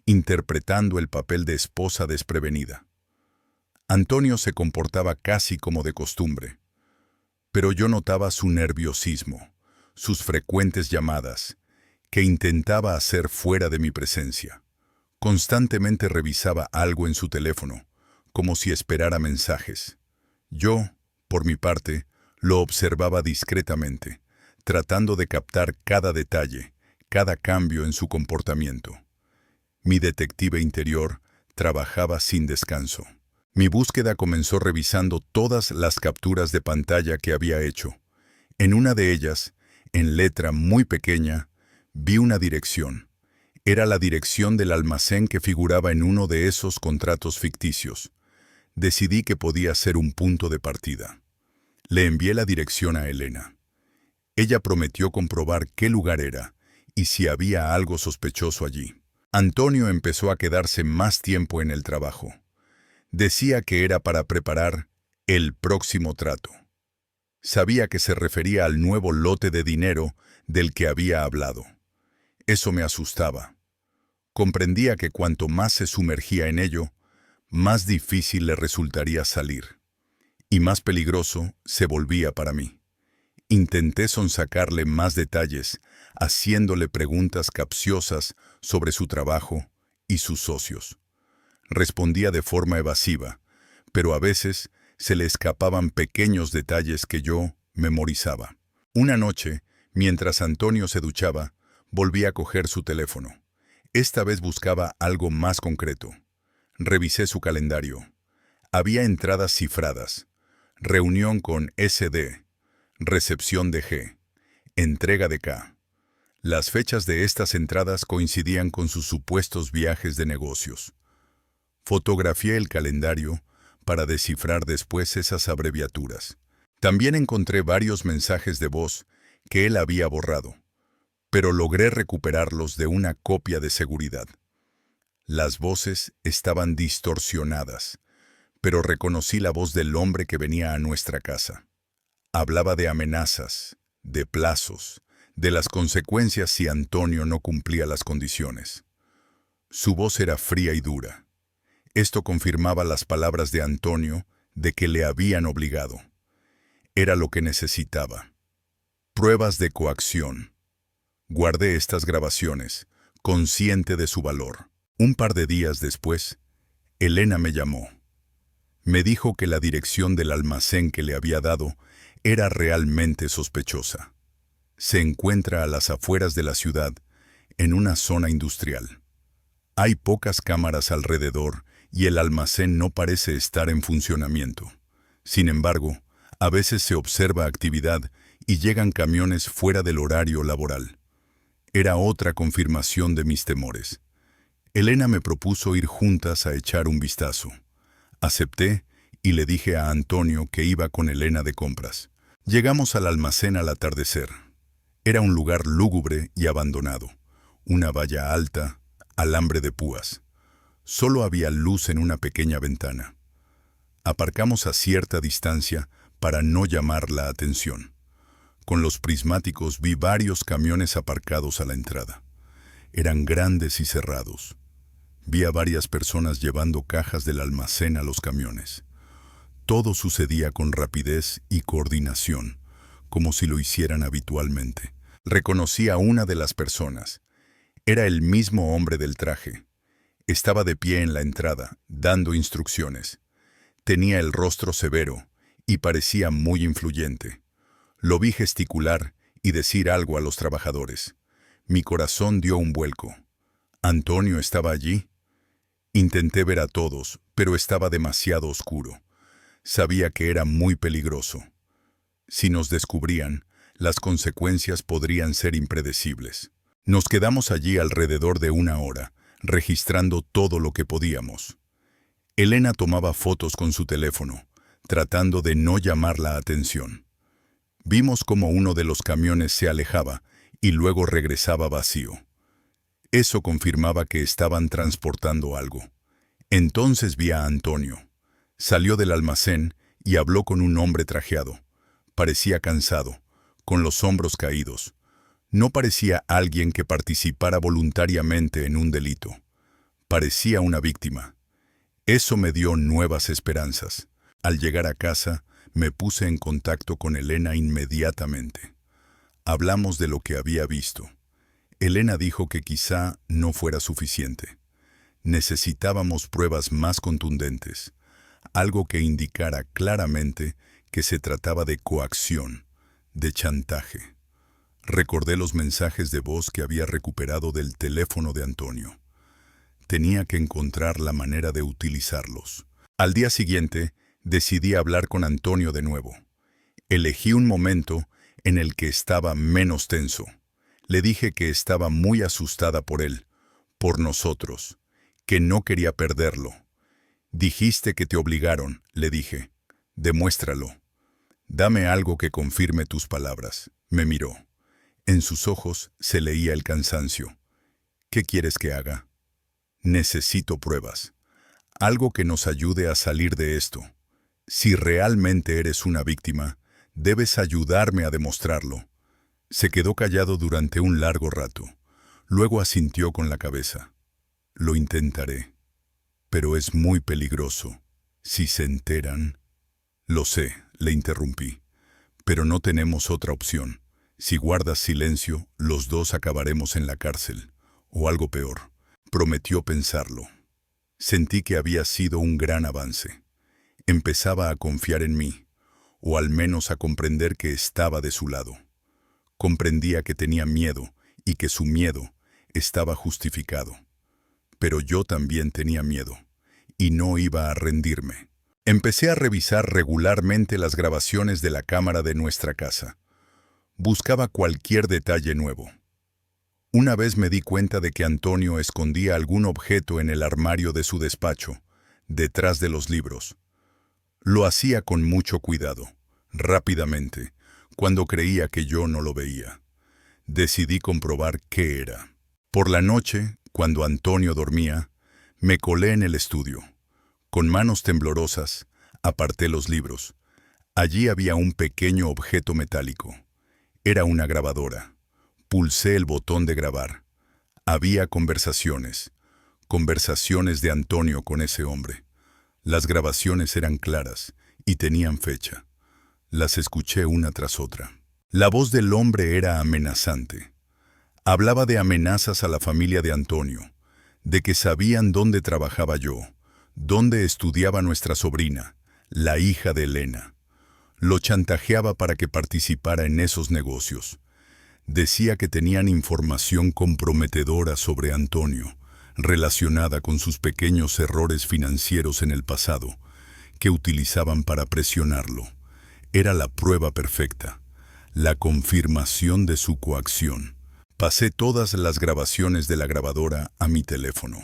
interpretando el papel de esposa desprevenida. Antonio se comportaba casi como de costumbre, pero yo notaba su nerviosismo, sus frecuentes llamadas, que intentaba hacer fuera de mi presencia. Constantemente revisaba algo en su teléfono, como si esperara mensajes. Yo, por mi parte, lo observaba discretamente, tratando de captar cada detalle, cada cambio en su comportamiento. Mi detective interior trabajaba sin descanso. Mi búsqueda comenzó revisando todas las capturas de pantalla que había hecho. En una de ellas, en letra muy pequeña, vi una dirección. Era la dirección del almacén que figuraba en uno de esos contratos ficticios. Decidí que podía ser un punto de partida. Le envié la dirección a Elena. Ella prometió comprobar qué lugar era y si había algo sospechoso allí. Antonio empezó a quedarse más tiempo en el trabajo. Decía que era para preparar el próximo trato. Sabía que se refería al nuevo lote de dinero del que había hablado. Eso me asustaba. Comprendía que cuanto más se sumergía en ello, más difícil le resultaría salir. Y más peligroso se volvía para mí. Intenté sonsacarle más detalles, haciéndole preguntas capciosas sobre su trabajo y sus socios. Respondía de forma evasiva, pero a veces se le escapaban pequeños detalles que yo memorizaba. Una noche, mientras Antonio se duchaba, volví a coger su teléfono. Esta vez buscaba algo más concreto. Revisé su calendario. Había entradas cifradas. Reunión con SD. Recepción de G. Entrega de K. Las fechas de estas entradas coincidían con sus supuestos viajes de negocios. Fotografié el calendario para descifrar después esas abreviaturas. También encontré varios mensajes de voz que él había borrado, pero logré recuperarlos de una copia de seguridad. Las voces estaban distorsionadas, pero reconocí la voz del hombre que venía a nuestra casa. Hablaba de amenazas, de plazos, de las consecuencias si Antonio no cumplía las condiciones. Su voz era fría y dura. Esto confirmaba las palabras de Antonio de que le habían obligado. Era lo que necesitaba. Pruebas de coacción. Guardé estas grabaciones, consciente de su valor. Un par de días después, Elena me llamó. Me dijo que la dirección del almacén que le había dado era realmente sospechosa. Se encuentra a las afueras de la ciudad, en una zona industrial. Hay pocas cámaras alrededor y el almacén no parece estar en funcionamiento. Sin embargo, a veces se observa actividad y llegan camiones fuera del horario laboral. Era otra confirmación de mis temores. Elena me propuso ir juntas a echar un vistazo. Acepté y le dije a Antonio que iba con Elena de compras. Llegamos al almacén al atardecer. Era un lugar lúgubre y abandonado. Una valla alta, alambre de púas. Solo había luz en una pequeña ventana. Aparcamos a cierta distancia para no llamar la atención. Con los prismáticos vi varios camiones aparcados a la entrada. Eran grandes y cerrados. Vi a varias personas llevando cajas del almacén a los camiones. Todo sucedía con rapidez y coordinación, como si lo hicieran habitualmente. Reconocí a una de las personas. Era el mismo hombre del traje. Estaba de pie en la entrada, dando instrucciones. Tenía el rostro severo y parecía muy influyente. Lo vi gesticular y decir algo a los trabajadores. Mi corazón dio un vuelco. ¿Antonio estaba allí? Intenté ver a todos, pero estaba demasiado oscuro. Sabía que era muy peligroso. Si nos descubrían, las consecuencias podrían ser impredecibles. Nos quedamos allí alrededor de 1 hora, registrando todo lo que podíamos. Elena tomaba fotos con su teléfono, tratando de no llamar la atención. Vimos cómo uno de los camiones se alejaba y luego regresaba vacío. Eso confirmaba que estaban transportando algo. Entonces vi a Antonio. Salió del almacén y habló con un hombre trajeado. Parecía cansado, con los hombros caídos. No parecía alguien que participara voluntariamente en un delito. Parecía una víctima. Eso me dio nuevas esperanzas. Al llegar a casa, me puse en contacto con Elena inmediatamente. Hablamos de lo que había visto. Elena dijo que quizá no fuera suficiente. Necesitábamos pruebas más contundentes, algo que indicara claramente que se trataba de coacción, de chantaje. Recordé los mensajes de voz que había recuperado del teléfono de Antonio. Tenía que encontrar la manera de utilizarlos. Al día siguiente, decidí hablar con Antonio de nuevo. Elegí un momento en el que estaba menos tenso. Le dije que estaba muy asustada por él, por nosotros, que no quería perderlo. Dijiste que te obligaron, le dije. Demuéstralo. Dame algo que confirme tus palabras. Me miró. En sus ojos se leía el cansancio. ¿Qué quieres que haga? Necesito pruebas. Algo que nos ayude a salir de esto. Si realmente eres una víctima, debes ayudarme a demostrarlo. Se quedó callado durante un largo rato. Luego asintió con la cabeza. Lo intentaré. Pero es muy peligroso. Si se enteran... Lo sé, le interrumpí. Pero no tenemos otra opción. Si guardas silencio, los dos acabaremos en la cárcel. O algo peor. Prometió pensarlo. Sentí que había sido un gran avance. Empezaba a confiar en mí, o al menos a comprender que estaba de su lado. Comprendía que tenía miedo y que su miedo estaba justificado. Pero yo también tenía miedo, y no iba a rendirme. Empecé a revisar regularmente las grabaciones de la cámara de nuestra casa. Buscaba cualquier detalle nuevo. Una vez me di cuenta de que Antonio escondía algún objeto en el armario de su despacho, detrás de los libros. Lo hacía con mucho cuidado, rápidamente, cuando creía que yo no lo veía. Decidí comprobar qué era. Por la noche, cuando Antonio dormía, me colé en el estudio. Con manos temblorosas, aparté los libros. Allí había un pequeño objeto metálico. Era una grabadora. Pulsé el botón de grabar. Había conversaciones de Antonio con ese hombre. Las grabaciones eran claras y tenían fecha. Las escuché una tras otra. La voz del hombre era amenazante. Hablaba de amenazas a la familia de Antonio, de que sabían dónde trabajaba yo, dónde estudiaba nuestra sobrina, la hija de Elena. Lo chantajeaba para que participara en esos negocios. Decía que tenían información comprometedora sobre Antonio, relacionada con sus pequeños errores financieros en el pasado, que utilizaban para presionarlo. Era la prueba perfecta, la confirmación de su coacción. Pasé todas las grabaciones de la grabadora a mi teléfono.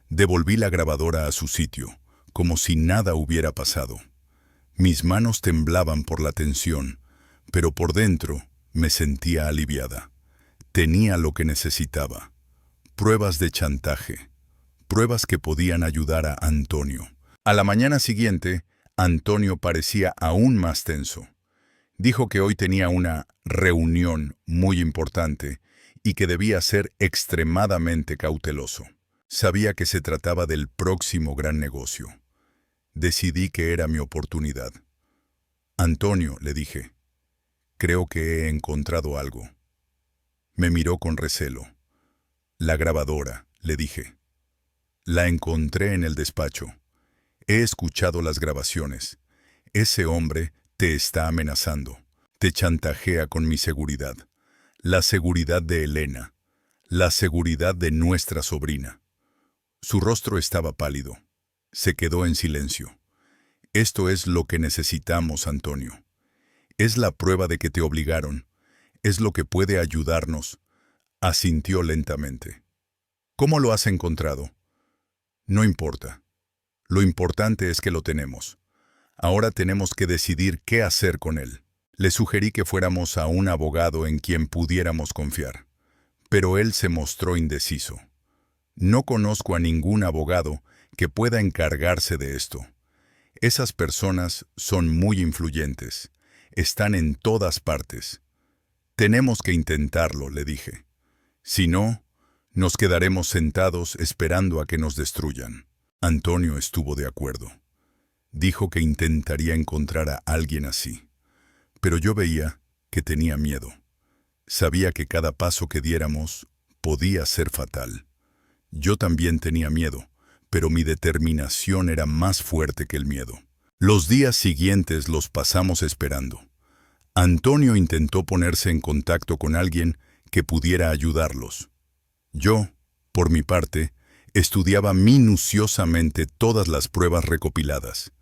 Devolví la grabadora a su sitio, como si nada hubiera pasado. Mis manos temblaban por la tensión, pero por dentro me sentía aliviada. Tenía lo que necesitaba. Pruebas de chantaje. Pruebas que podían ayudar a Antonio. A la mañana siguiente, Antonio parecía aún más tenso. Dijo que hoy tenía una reunión muy importante y que debía ser extremadamente cauteloso. Sabía que se trataba del próximo gran negocio. Decidí que era mi oportunidad. Antonio, le dije, creo que he encontrado algo. Me miró con recelo. La grabadora, le dije. La encontré en el despacho. He escuchado las grabaciones. Ese hombre te está amenazando. Te chantajea con mi seguridad. La seguridad de Elena. La seguridad de nuestra sobrina. Su rostro estaba pálido. Se quedó en silencio. Esto es lo que necesitamos, Antonio. Es la prueba de que te obligaron. Es lo que puede ayudarnos. Asintió lentamente. ¿Cómo lo has encontrado? No importa. Lo importante es que lo tenemos. Ahora tenemos que decidir qué hacer con él. Le sugerí que fuéramos a un abogado en quien pudiéramos confiar. Pero él se mostró indeciso. No conozco a ningún abogado que pueda encargarse de esto. Esas personas son muy influyentes. Están en todas partes. Tenemos que intentarlo, le dije. Si no, nos quedaremos sentados esperando a que nos destruyan. Antonio estuvo de acuerdo. Dijo que intentaría encontrar a alguien así. Pero yo veía que tenía miedo. Sabía que cada paso que diéramos podía ser fatal. Yo también tenía miedo, pero mi determinación era más fuerte que el miedo. Los días siguientes los pasamos esperando. Antonio intentó ponerse en contacto con alguien que pudiera ayudarlos. Yo, por mi parte, estudiaba minuciosamente todas las pruebas recopiladas,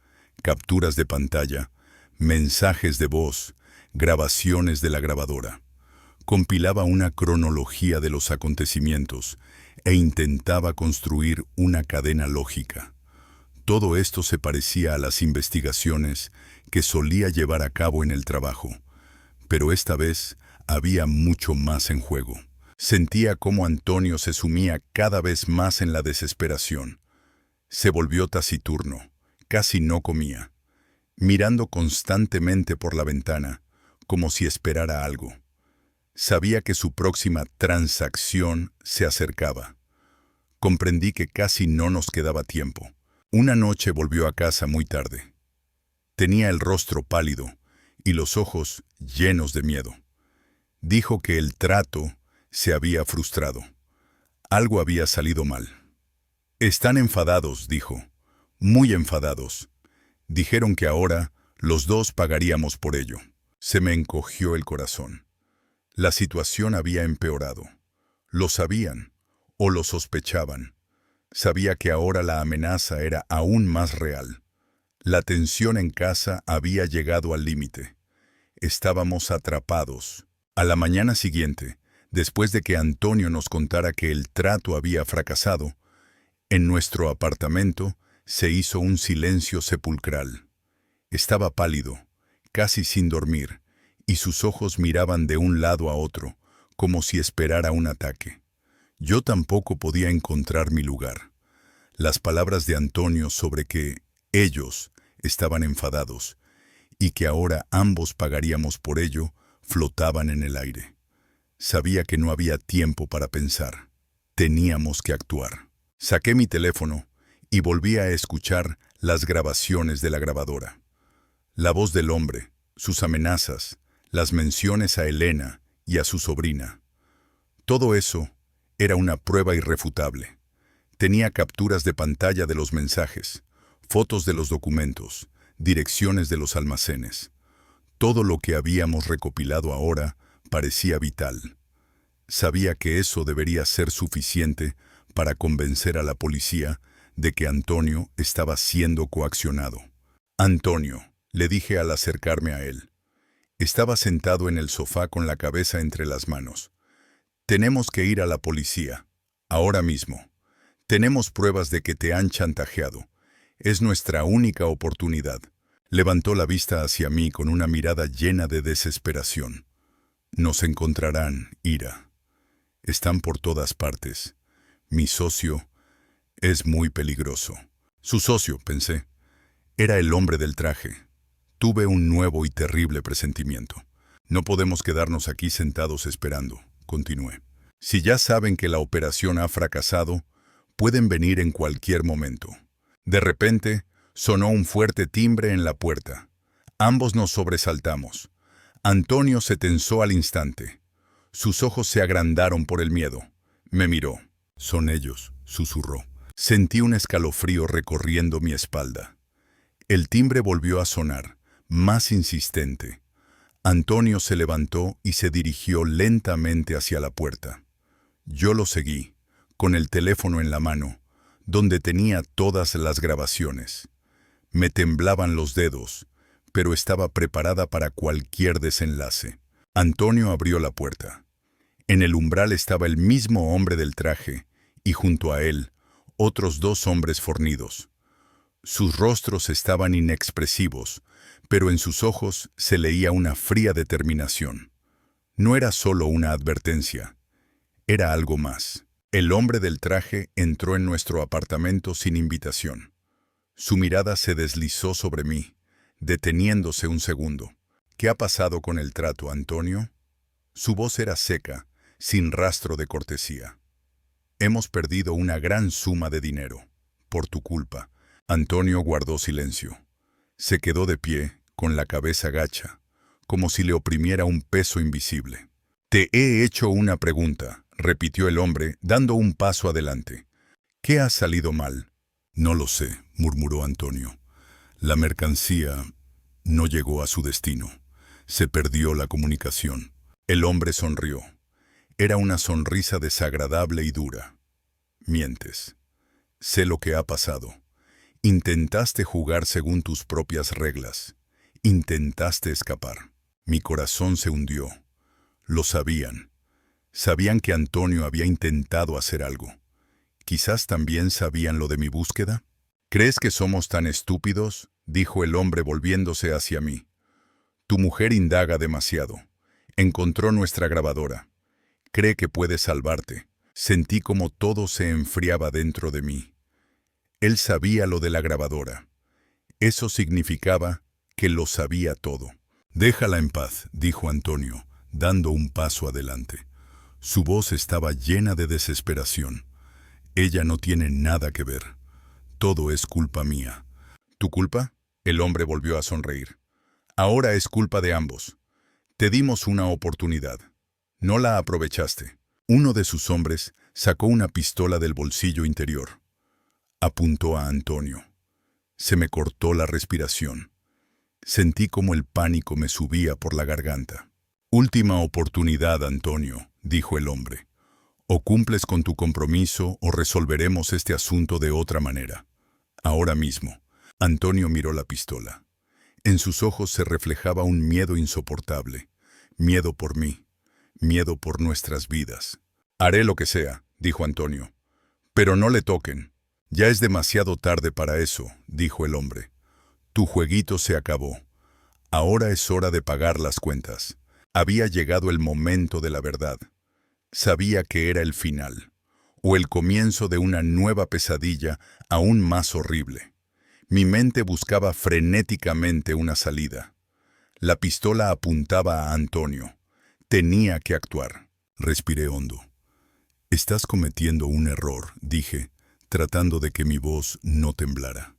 capturas de pantalla, mensajes de voz, grabaciones de la grabadora. Compilaba una cronología de los acontecimientos e intentaba construir una cadena lógica. Todo esto se parecía a las investigaciones que solía llevar a cabo en el trabajo, pero esta vez había mucho más en juego. Sentía cómo Antonio se sumía cada vez más en la desesperación. Se volvió taciturno, casi no comía, mirando constantemente por la ventana, como si esperara algo. Sabía que su próxima transacción se acercaba. Comprendí que casi no nos quedaba tiempo. Una noche volvió a casa muy tarde. Tenía el rostro pálido y los ojos llenos de miedo. Dijo que el trato se había frustrado. Algo había salido mal. Están enfadados, dijo. Muy enfadados. Dijeron que ahora los dos pagaríamos por ello. Se me encogió el corazón. La situación había empeorado. Lo sabían, o lo sospechaban. Sabía que ahora la amenaza era aún más real. La tensión en casa había llegado al límite. Estábamos atrapados. A la mañana siguiente, después de que Antonio nos contara que el trato había fracasado, en nuestro apartamento se hizo un silencio sepulcral. Estaba pálido, casi sin dormir, y sus ojos miraban de un lado a otro, como si esperara un ataque. Yo tampoco podía encontrar mi lugar. Las palabras de Antonio sobre que ellos estaban enfadados y que ahora ambos pagaríamos por ello flotaban en el aire. Sabía que no había tiempo para pensar. Teníamos que actuar. Saqué mi teléfono y volví a escuchar las grabaciones de la grabadora. La voz del hombre, sus amenazas, las menciones a Elena y a su sobrina. Todo eso era una prueba irrefutable. Tenía capturas de pantalla de los mensajes, fotos de los documentos, direcciones de los almacenes. Todo lo que habíamos recopilado ahora parecía vital. Sabía que eso debería ser suficiente para convencer a la policía de que Antonio estaba siendo coaccionado. Antonio, le dije al acercarme a él. Estaba sentado en el sofá con la cabeza entre las manos. Tenemos que ir a la policía, ahora mismo. Tenemos pruebas de que te han chantajeado. Es nuestra única oportunidad. Levantó la vista hacia mí con una mirada llena de desesperación. Nos encontrarán, Ira. Están por todas partes. Mi socio es muy peligroso. Su socio, pensé. Era el hombre del traje. Tuve un nuevo y terrible presentimiento. No podemos quedarnos aquí sentados esperando, continué. Si ya saben que la operación ha fracasado, pueden venir en cualquier momento. De repente, sonó un fuerte timbre en la puerta. Ambos nos sobresaltamos. Antonio se tensó al instante. Sus ojos se agrandaron por el miedo. Me miró. Son ellos, susurró. Sentí un escalofrío recorriendo mi espalda. El timbre volvió a sonar, más insistente. Antonio se levantó y se dirigió lentamente hacia la puerta. Yo lo seguí, con el teléfono en la mano, donde tenía todas las grabaciones. Me temblaban los dedos, pero estaba preparada para cualquier desenlace. Antonio abrió la puerta. En el umbral estaba el mismo hombre del traje, y junto a él, otros dos hombres fornidos. Sus rostros estaban inexpresivos, pero en sus ojos se leía una fría determinación. No era solo una advertencia, era algo más. El hombre del traje entró en nuestro apartamento sin invitación. Su mirada se deslizó sobre mí, deteniéndose un segundo. ¿Qué ha pasado con el trato, Antonio? Su voz era seca, sin rastro de cortesía. Hemos perdido una gran suma de dinero. Por tu culpa. Antonio guardó silencio. Se quedó de pie, con la cabeza gacha, como si le oprimiera un peso invisible. Te he hecho una pregunta, repitió el hombre, dando un paso adelante. ¿Qué ha salido mal? No lo sé, murmuró Antonio. La mercancía no llegó a su destino. Se perdió la comunicación. El hombre sonrió. Era una sonrisa desagradable y dura. Mientes. Sé lo que ha pasado. Intentaste jugar según tus propias reglas. Intentaste escapar. Mi corazón se hundió. Lo sabían. Sabían que Antonio había intentado hacer algo. Quizás también sabían lo de mi búsqueda. ¿Crees que somos tan estúpidos?, dijo el hombre volviéndose hacia mí. Tu mujer indaga demasiado. Encontró nuestra grabadora. Cree que puede salvarte. Sentí como todo se enfriaba dentro de mí. Él sabía lo de la grabadora. Eso significaba que lo sabía todo. Déjala en paz, dijo Antonio, dando un paso adelante. Su voz estaba llena de desesperación. Ella no tiene nada que ver. Todo es culpa mía. ¿Tu culpa? El hombre volvió a sonreír. Ahora es culpa de ambos. Te dimos una oportunidad. No la aprovechaste. Uno de sus hombres sacó una pistola del bolsillo interior. Apuntó a Antonio. Se me cortó la respiración. Sentí como el pánico me subía por la garganta. «Última oportunidad, Antonio», dijo el hombre. «O cumples con tu compromiso o resolveremos este asunto de otra manera. Ahora mismo». Antonio miró la pistola. En sus ojos se reflejaba un miedo insoportable. Miedo por mí. Miedo por nuestras vidas. «Haré lo que sea», dijo Antonio. «Pero no le toquen». «Ya es demasiado tarde para eso», dijo el hombre. «Tu jueguito se acabó. Ahora es hora de pagar las cuentas». Había llegado el momento de la verdad. Sabía que era el final, o el comienzo de una nueva pesadilla aún más horrible. Mi mente buscaba frenéticamente una salida. La pistola apuntaba a Antonio. Tenía que actuar. Respiré hondo. «Estás cometiendo un error», dije, tratando de que mi voz no temblara.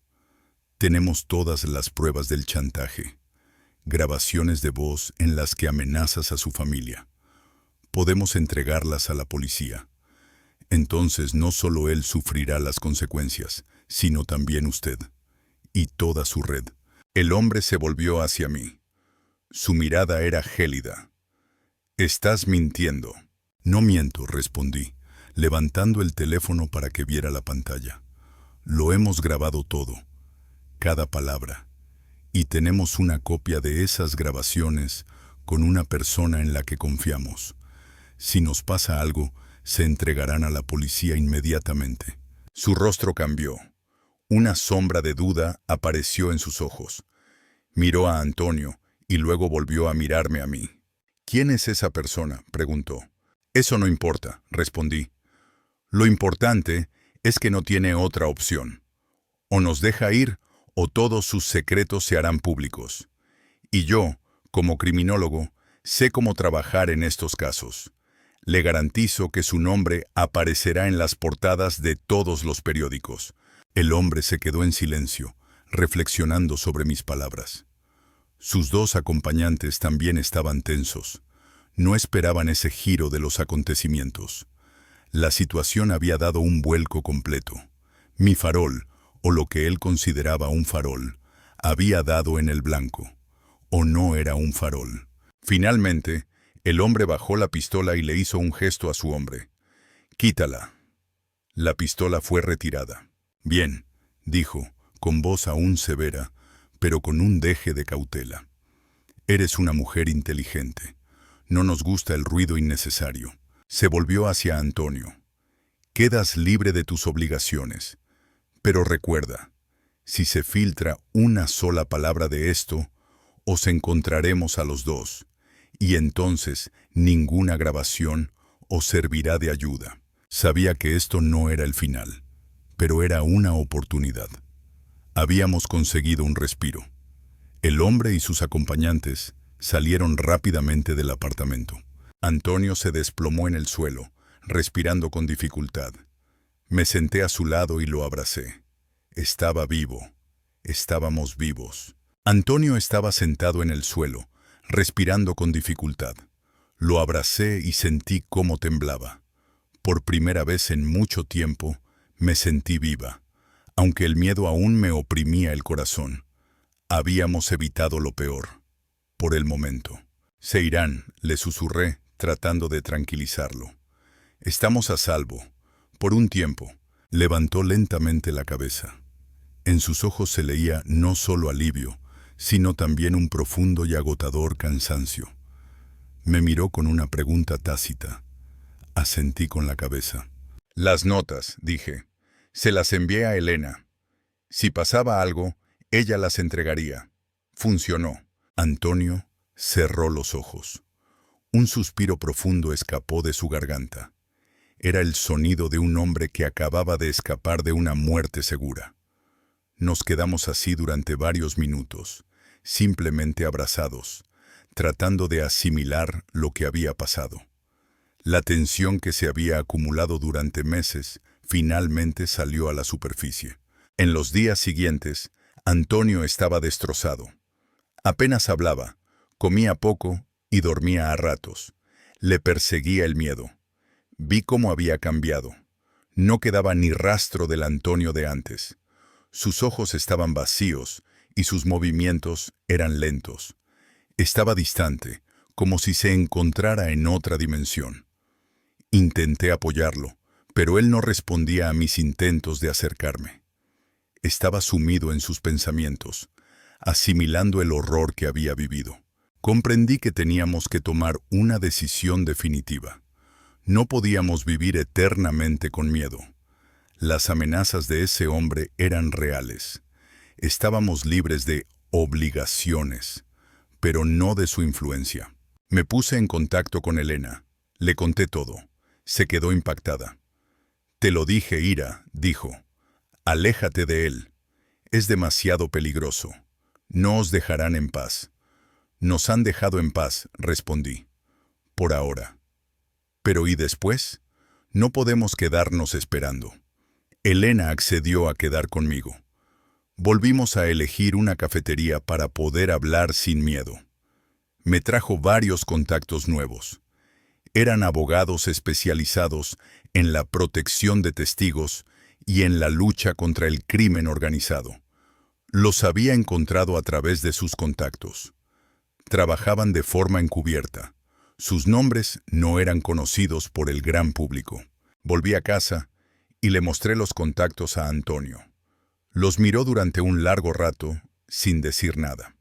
«Tenemos todas las pruebas del chantaje. Grabaciones de voz en las que amenazas a su familia. Podemos entregarlas a la policía. Entonces no solo él sufrirá las consecuencias, sino también usted. Y toda su red». El hombre se volvió hacia mí. Su mirada era gélida. «Estás mintiendo». «No miento», respondí, levantando el teléfono para que viera la pantalla. «Lo hemos grabado todo, cada palabra. Y tenemos una copia de esas grabaciones con una persona en la que confiamos. Si nos pasa algo, se entregarán a la policía inmediatamente». Su rostro cambió. Una sombra de duda apareció en sus ojos. Miró a Antonio y luego volvió a mirarme a mí. «¿Quién es esa persona?», preguntó. «Eso no importa», respondí. «Lo importante es que no tiene otra opción. O nos deja ir o todos sus secretos se harán públicos. Y yo, como criminólogo, sé cómo trabajar en estos casos. Le garantizo que su nombre aparecerá en las portadas de todos los periódicos». El hombre se quedó en silencio, reflexionando sobre mis palabras. Sus dos acompañantes también estaban tensos. No esperaban ese giro de los acontecimientos. La situación había dado un vuelco completo. Mi farol, o lo que él consideraba un farol, había dado en el blanco. O no era un farol. Finalmente, el hombre bajó la pistola y le hizo un gesto a su hombre. «Quítala». La pistola fue retirada. «Bien», dijo, con voz aún severa, pero con un deje de cautela. «Eres una mujer inteligente. No nos gusta el ruido innecesario». Se volvió hacia Antonio. «Quedas libre de tus obligaciones. Pero recuerda, si se filtra una sola palabra de esto, os encontraremos a los dos, y entonces ninguna grabación os servirá de ayuda». Sabía que esto no era el final, pero era una oportunidad. Habíamos conseguido un respiro. El hombre y sus acompañantes salieron rápidamente del apartamento. Antonio se desplomó en el suelo, respirando con dificultad. Me senté a su lado y lo abracé. Estaba vivo. Estábamos vivos. Antonio estaba sentado en el suelo, respirando con dificultad. Lo abracé y sentí cómo temblaba. Por primera vez en mucho tiempo, me sentí viva, aunque el miedo aún me oprimía el corazón. Habíamos evitado lo peor, por el momento. «Se irán», le susurré, tratando de tranquilizarlo. «Estamos a salvo, por un tiempo». Levantó lentamente la cabeza. En sus ojos se leía no solo alivio, sino también un profundo y agotador cansancio. Me miró con una pregunta tácita. Asentí con la cabeza. «Las notas», dije. «Se las envié a Elena. Si pasaba algo, ella las entregaría». Funcionó. Antonio cerró los ojos. Un suspiro profundo escapó de su garganta. Era el sonido de un hombre que acababa de escapar de una muerte segura. Nos quedamos así durante varios minutos, simplemente abrazados, tratando de asimilar lo que había pasado. La tensión que se había acumulado durante meses finalmente salió a la superficie. En los días siguientes, Antonio estaba destrozado. Apenas hablaba, comía poco y dormía a ratos. Le perseguía el miedo. Vi cómo había cambiado. No quedaba ni rastro del Antonio de antes. Sus ojos estaban vacíos y sus movimientos eran lentos. Estaba distante, como si se encontrara en otra dimensión. Intenté apoyarlo, pero él no respondía a mis intentos de acercarme. Estaba sumido en sus pensamientos, asimilando el horror que había vivido. Comprendí que teníamos que tomar una decisión definitiva. No podíamos vivir eternamente con miedo. Las amenazas de ese hombre eran reales. Estábamos libres de obligaciones, pero no de su influencia. Me puse en contacto con Elena. Le conté todo. Se quedó impactada. «Te lo dije, Ira», dijo. «Aléjate de él. Es demasiado peligroso. No os dejarán en paz». «Nos han dejado en paz», respondí. «Por ahora». «Pero ¿y después? No podemos quedarnos esperando». Elena accedió a quedar conmigo. Volvimos a elegir una cafetería para poder hablar sin miedo. Me trajo varios contactos nuevos. Eran abogados especializados en la protección de testigos y en la lucha contra el crimen organizado. Los había encontrado a través de sus contactos. Trabajaban de forma encubierta. Sus nombres no eran conocidos por el gran público. Volví a casa y le mostré los contactos a Antonio. Los miró durante un largo rato, sin decir nada.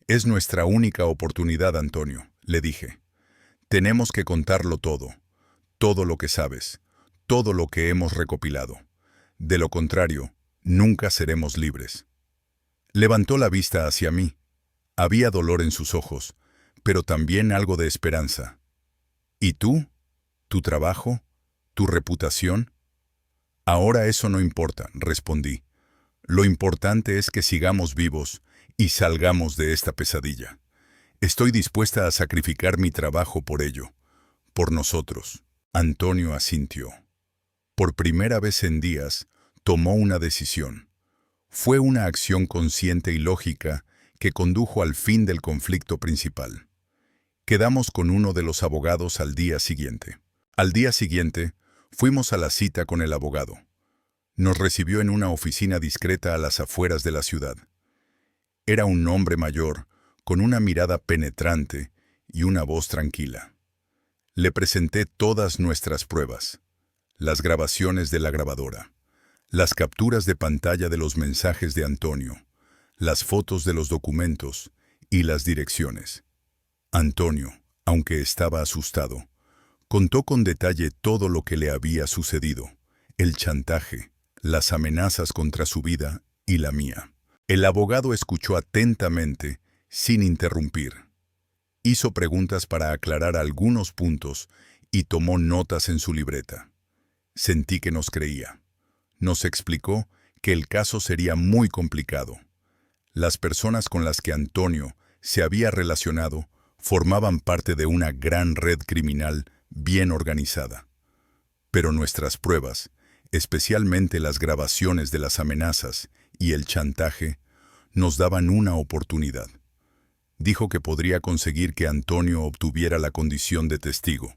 «Es nuestra única oportunidad, Antonio», le dije. «Tenemos que contarlo todo, todo lo que sabes, todo lo que hemos recopilado. De lo contrario, nunca seremos libres». Levantó la vista hacia mí. Había dolor en sus ojos, pero también algo de esperanza. «¿Y tú? ¿Tu trabajo? ¿Tu reputación?» «Ahora eso no importa», respondí. «Lo importante es que sigamos vivos y salgamos de esta pesadilla. Estoy dispuesta a sacrificar mi trabajo por ello, por nosotros». Antonio asintió. Por primera vez en días, tomó una decisión. Fue una acción consciente y lógica que condujo al fin del conflicto principal. Quedamos con uno de los abogados al día siguiente. Al día siguiente, fuimos a la cita con el abogado. Nos recibió en una oficina discreta a las afueras de la ciudad. Era un hombre mayor, con una mirada penetrante y una voz tranquila. Le presenté todas nuestras pruebas, las grabaciones de la grabadora, las capturas de pantalla de los mensajes de Antonio, las fotos de los documentos y las direcciones. Antonio, aunque estaba asustado, contó con detalle todo lo que le había sucedido, el chantaje, las amenazas contra su vida y la mía. El abogado escuchó atentamente, sin interrumpir. Hizo preguntas para aclarar algunos puntos y tomó notas en su libreta. Sentí que nos creía. Nos explicó que el caso sería muy complicado. Las personas con las que Antonio se había relacionado formaban parte de una gran red criminal bien organizada. Pero nuestras pruebas, especialmente las grabaciones de las amenazas y el chantaje, nos daban una oportunidad. Dijo que podría conseguir que Antonio obtuviera la condición de testigo,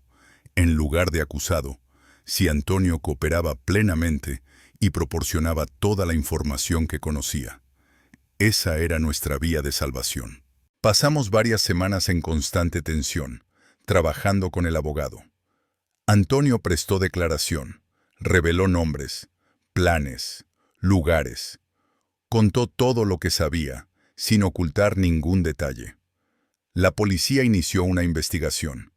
en lugar de acusado, si Antonio cooperaba plenamente y proporcionaba toda la información que conocía. Esa era nuestra vía de salvación. Pasamos varias semanas en constante tensión, trabajando con el abogado. Antonio prestó declaración, reveló nombres, planes, lugares. Contó todo lo que sabía, sin ocultar ningún detalle. La policía inició una investigación.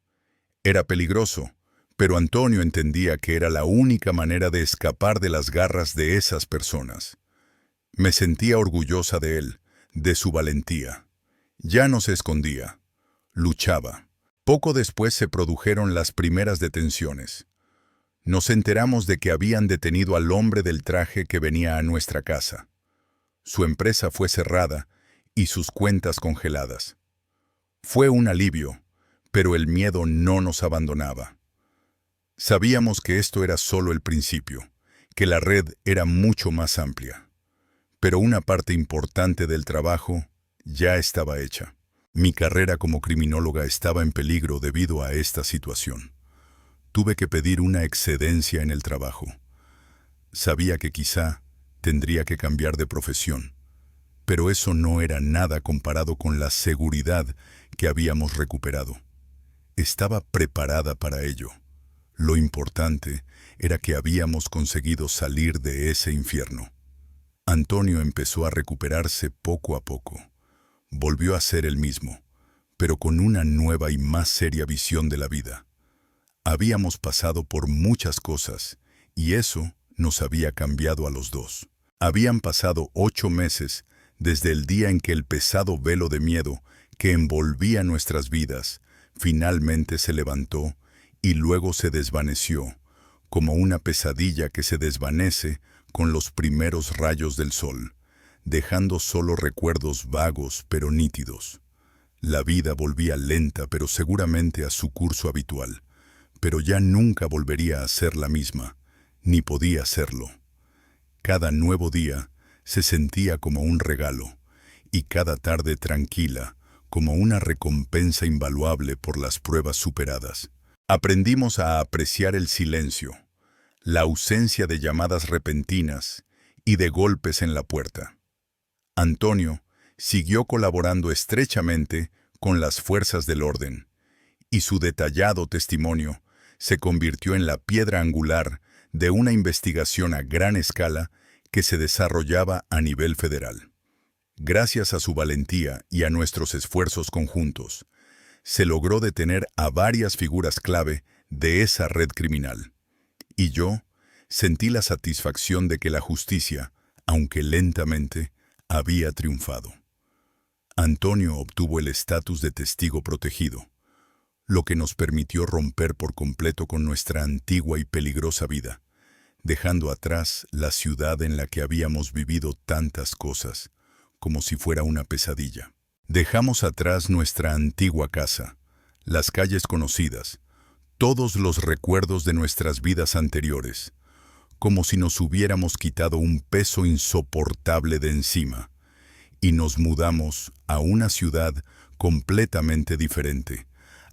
Era peligroso, pero Antonio entendía que era la única manera de escapar de las garras de esas personas. Me sentía orgullosa de él, de su valentía. Ya no se escondía, luchaba. Poco después se produjeron las primeras detenciones. Nos enteramos de que habían detenido al hombre del traje que venía a nuestra casa. Su empresa fue cerrada y sus cuentas congeladas. Fue un alivio, pero el miedo no nos abandonaba. Sabíamos que esto era solo el principio, que la red era mucho más amplia. Pero una parte importante del trabajo ya estaba hecha. Mi carrera como criminóloga estaba en peligro debido a esta situación. Tuve que pedir una excedencia en el trabajo. Sabía que quizá Tendría que cambiar de profesión. Pero eso no era nada comparado con la seguridad que habíamos recuperado. Estaba preparada para ello. Lo importante era que habíamos conseguido salir de ese infierno. Antonio empezó a recuperarse poco a poco. Volvió a ser el mismo, pero con una nueva y más seria visión de la vida. Habíamos pasado por muchas cosas, y eso nos había cambiado a los dos. Habían pasado 8 meses desde el día en que el pesado velo de miedo que envolvía nuestras vidas finalmente se levantó y luego se desvaneció, como una pesadilla que se desvanece con los primeros rayos del sol, dejando solo recuerdos vagos pero nítidos. La vida volvía lenta pero seguramente a su curso habitual, pero ya nunca volvería a ser la misma, ni podía serlo. Cada nuevo día se sentía como un regalo, y cada tarde tranquila como una recompensa invaluable por las pruebas superadas. Aprendimos a apreciar el silencio, la ausencia de llamadas repentinas y de golpes en la puerta. Antonio siguió colaborando estrechamente con las fuerzas del orden, y su detallado testimonio se convirtió en la piedra angular de una investigación a gran escala que se desarrollaba a nivel federal. Gracias a su valentía y a nuestros esfuerzos conjuntos, se logró detener a varias figuras clave de esa red criminal. Y yo sentí la satisfacción de que la justicia, aunque lentamente, había triunfado. Antonio obtuvo el estatus de testigo protegido, lo que nos permitió romper por completo con nuestra antigua y peligrosa vida, dejando atrás la ciudad en la que habíamos vivido tantas cosas, como si fuera una pesadilla. Dejamos atrás nuestra antigua casa, las calles conocidas, todos los recuerdos de nuestras vidas anteriores, como si nos hubiéramos quitado un peso insoportable de encima, y nos mudamos a una ciudad completamente diferente,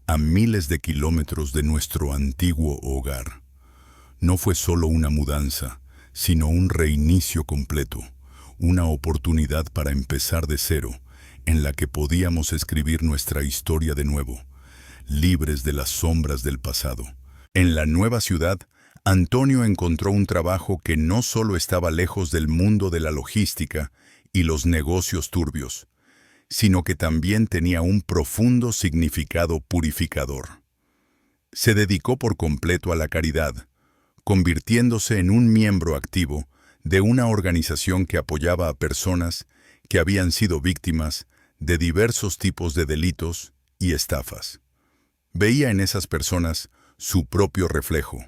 a miles de kilómetros de nuestro antiguo hogar. No fue solo una mudanza, sino un reinicio completo, una oportunidad para empezar de cero, en la que podíamos escribir nuestra historia de nuevo, libres de las sombras del pasado. En la nueva ciudad, Antonio encontró un trabajo que no solo estaba lejos del mundo de la logística y los negocios turbios, sino que también tenía un profundo significado purificador. Se dedicó por completo a la caridad, convirtiéndose en un miembro activo de una organización que apoyaba a personas que habían sido víctimas de diversos tipos de delitos y estafas. Veía en esas personas su propio reflejo,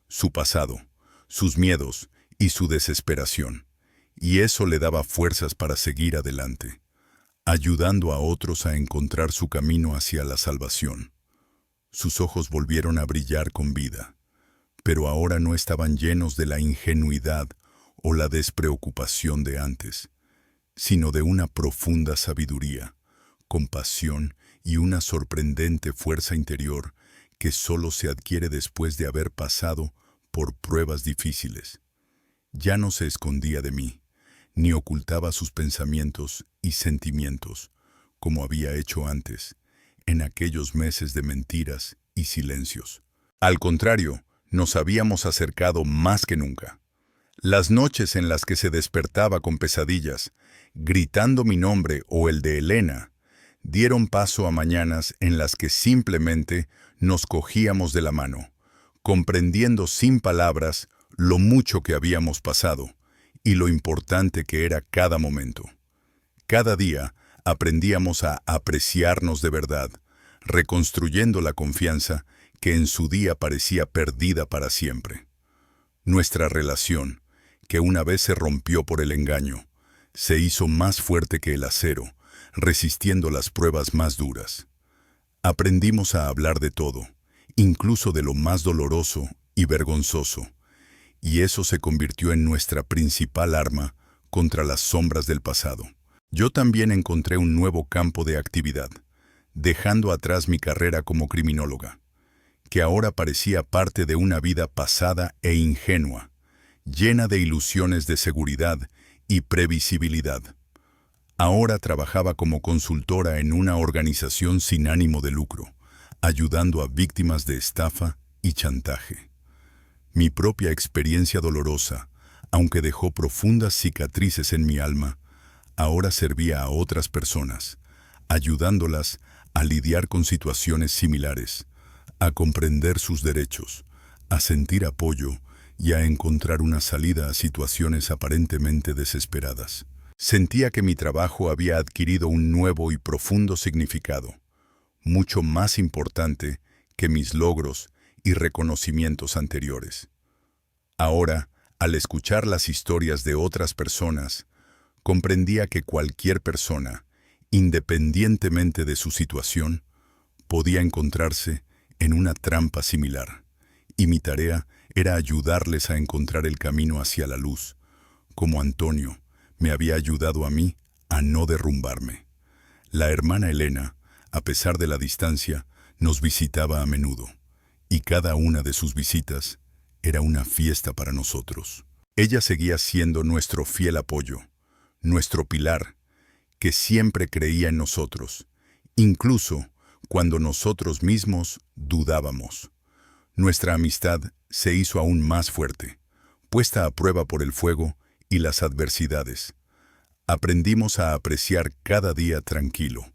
su pasado, sus miedos y su desesperación, y eso le daba fuerzas para seguir adelante, ayudando a otros a encontrar su camino hacia la salvación. Sus ojos volvieron a brillar con vida, pero ahora no estaban llenos de la ingenuidad o la despreocupación de antes, sino de una profunda sabiduría, compasión y una sorprendente fuerza interior que solo se adquiere después de haber pasado por pruebas difíciles. Ya no se escondía de mí, ni ocultaba sus pensamientos y sentimientos, como había hecho antes, en aquellos meses de mentiras y silencios. Al contrario, nos habíamos acercado más que nunca. Las noches en las que se despertaba con pesadillas, gritando mi nombre o el de Elena, dieron paso a mañanas en las que simplemente nos cogíamos de la mano, comprendiendo sin palabras lo mucho que habíamos pasado y lo importante que era cada momento. Cada día aprendíamos a apreciarnos de verdad, reconstruyendo la confianza que en su día parecía perdida para siempre. Nuestra relación, que una vez se rompió por el engaño, se hizo más fuerte que el acero, resistiendo las pruebas más duras. Aprendimos a hablar de todo, incluso de lo más doloroso y vergonzoso, y eso se convirtió en nuestra principal arma contra las sombras del pasado. Yo también encontré un nuevo campo de actividad, dejando atrás mi carrera como criminóloga, que ahora parecía parte de una vida pasada e ingenua, llena de ilusiones de seguridad y previsibilidad. Ahora trabajaba como consultora en una organización sin ánimo de lucro, ayudando a víctimas de estafa y chantaje. Mi propia experiencia dolorosa, aunque dejó profundas cicatrices en mi alma, ahora servía a otras personas, ayudándolas a lidiar con situaciones similares, a comprender sus derechos, a sentir apoyo y a encontrar una salida a situaciones aparentemente desesperadas. Sentía que mi trabajo había adquirido un nuevo y profundo significado, mucho más importante que mis logros y reconocimientos anteriores. Ahora, al escuchar las historias de otras personas, comprendía que cualquier persona, independientemente de su situación, podía encontrarse en una trampa similar, y mi tarea era ayudarles a encontrar el camino hacia la luz, como Antonio me había ayudado a mí a no derrumbarme. La hermana Elena, a pesar de la distancia, nos visitaba a menudo, y cada una de sus visitas era una fiesta para nosotros. Ella seguía siendo nuestro fiel apoyo, nuestro pilar, que siempre creía en nosotros, incluso cuando nosotros mismos dudábamos. Nuestra amistad se hizo aún más fuerte, puesta a prueba por el fuego y las adversidades. Aprendimos a apreciar cada día tranquilo,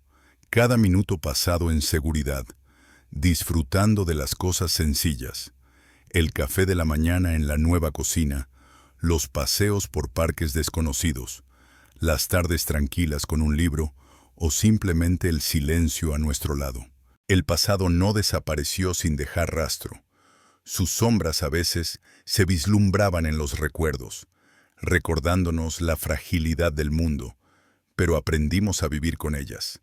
cada minuto pasado en seguridad, disfrutando de las cosas sencillas, el café de la mañana en la nueva cocina, los paseos por parques desconocidos, las tardes tranquilas con un libro o simplemente el silencio a nuestro lado. El pasado no desapareció sin dejar rastro. Sus sombras a veces se vislumbraban en los recuerdos, recordándonos la fragilidad del mundo, pero aprendimos a vivir con ellas,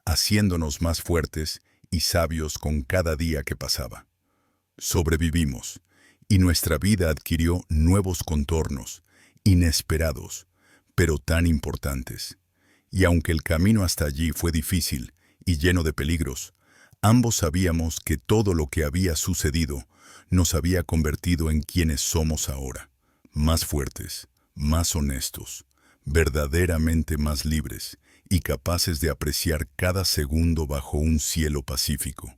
haciéndonos más fuertes y sabios con cada día que pasaba. Sobrevivimos, y nuestra vida adquirió nuevos contornos, inesperados, pero tan importantes. Y aunque el camino hasta allí fue difícil y lleno de peligros, ambos sabíamos que todo lo que había sucedido nos había convertido en quienes somos ahora, más fuertes, más honestos, verdaderamente más libres y capaces de apreciar cada segundo bajo un cielo pacífico.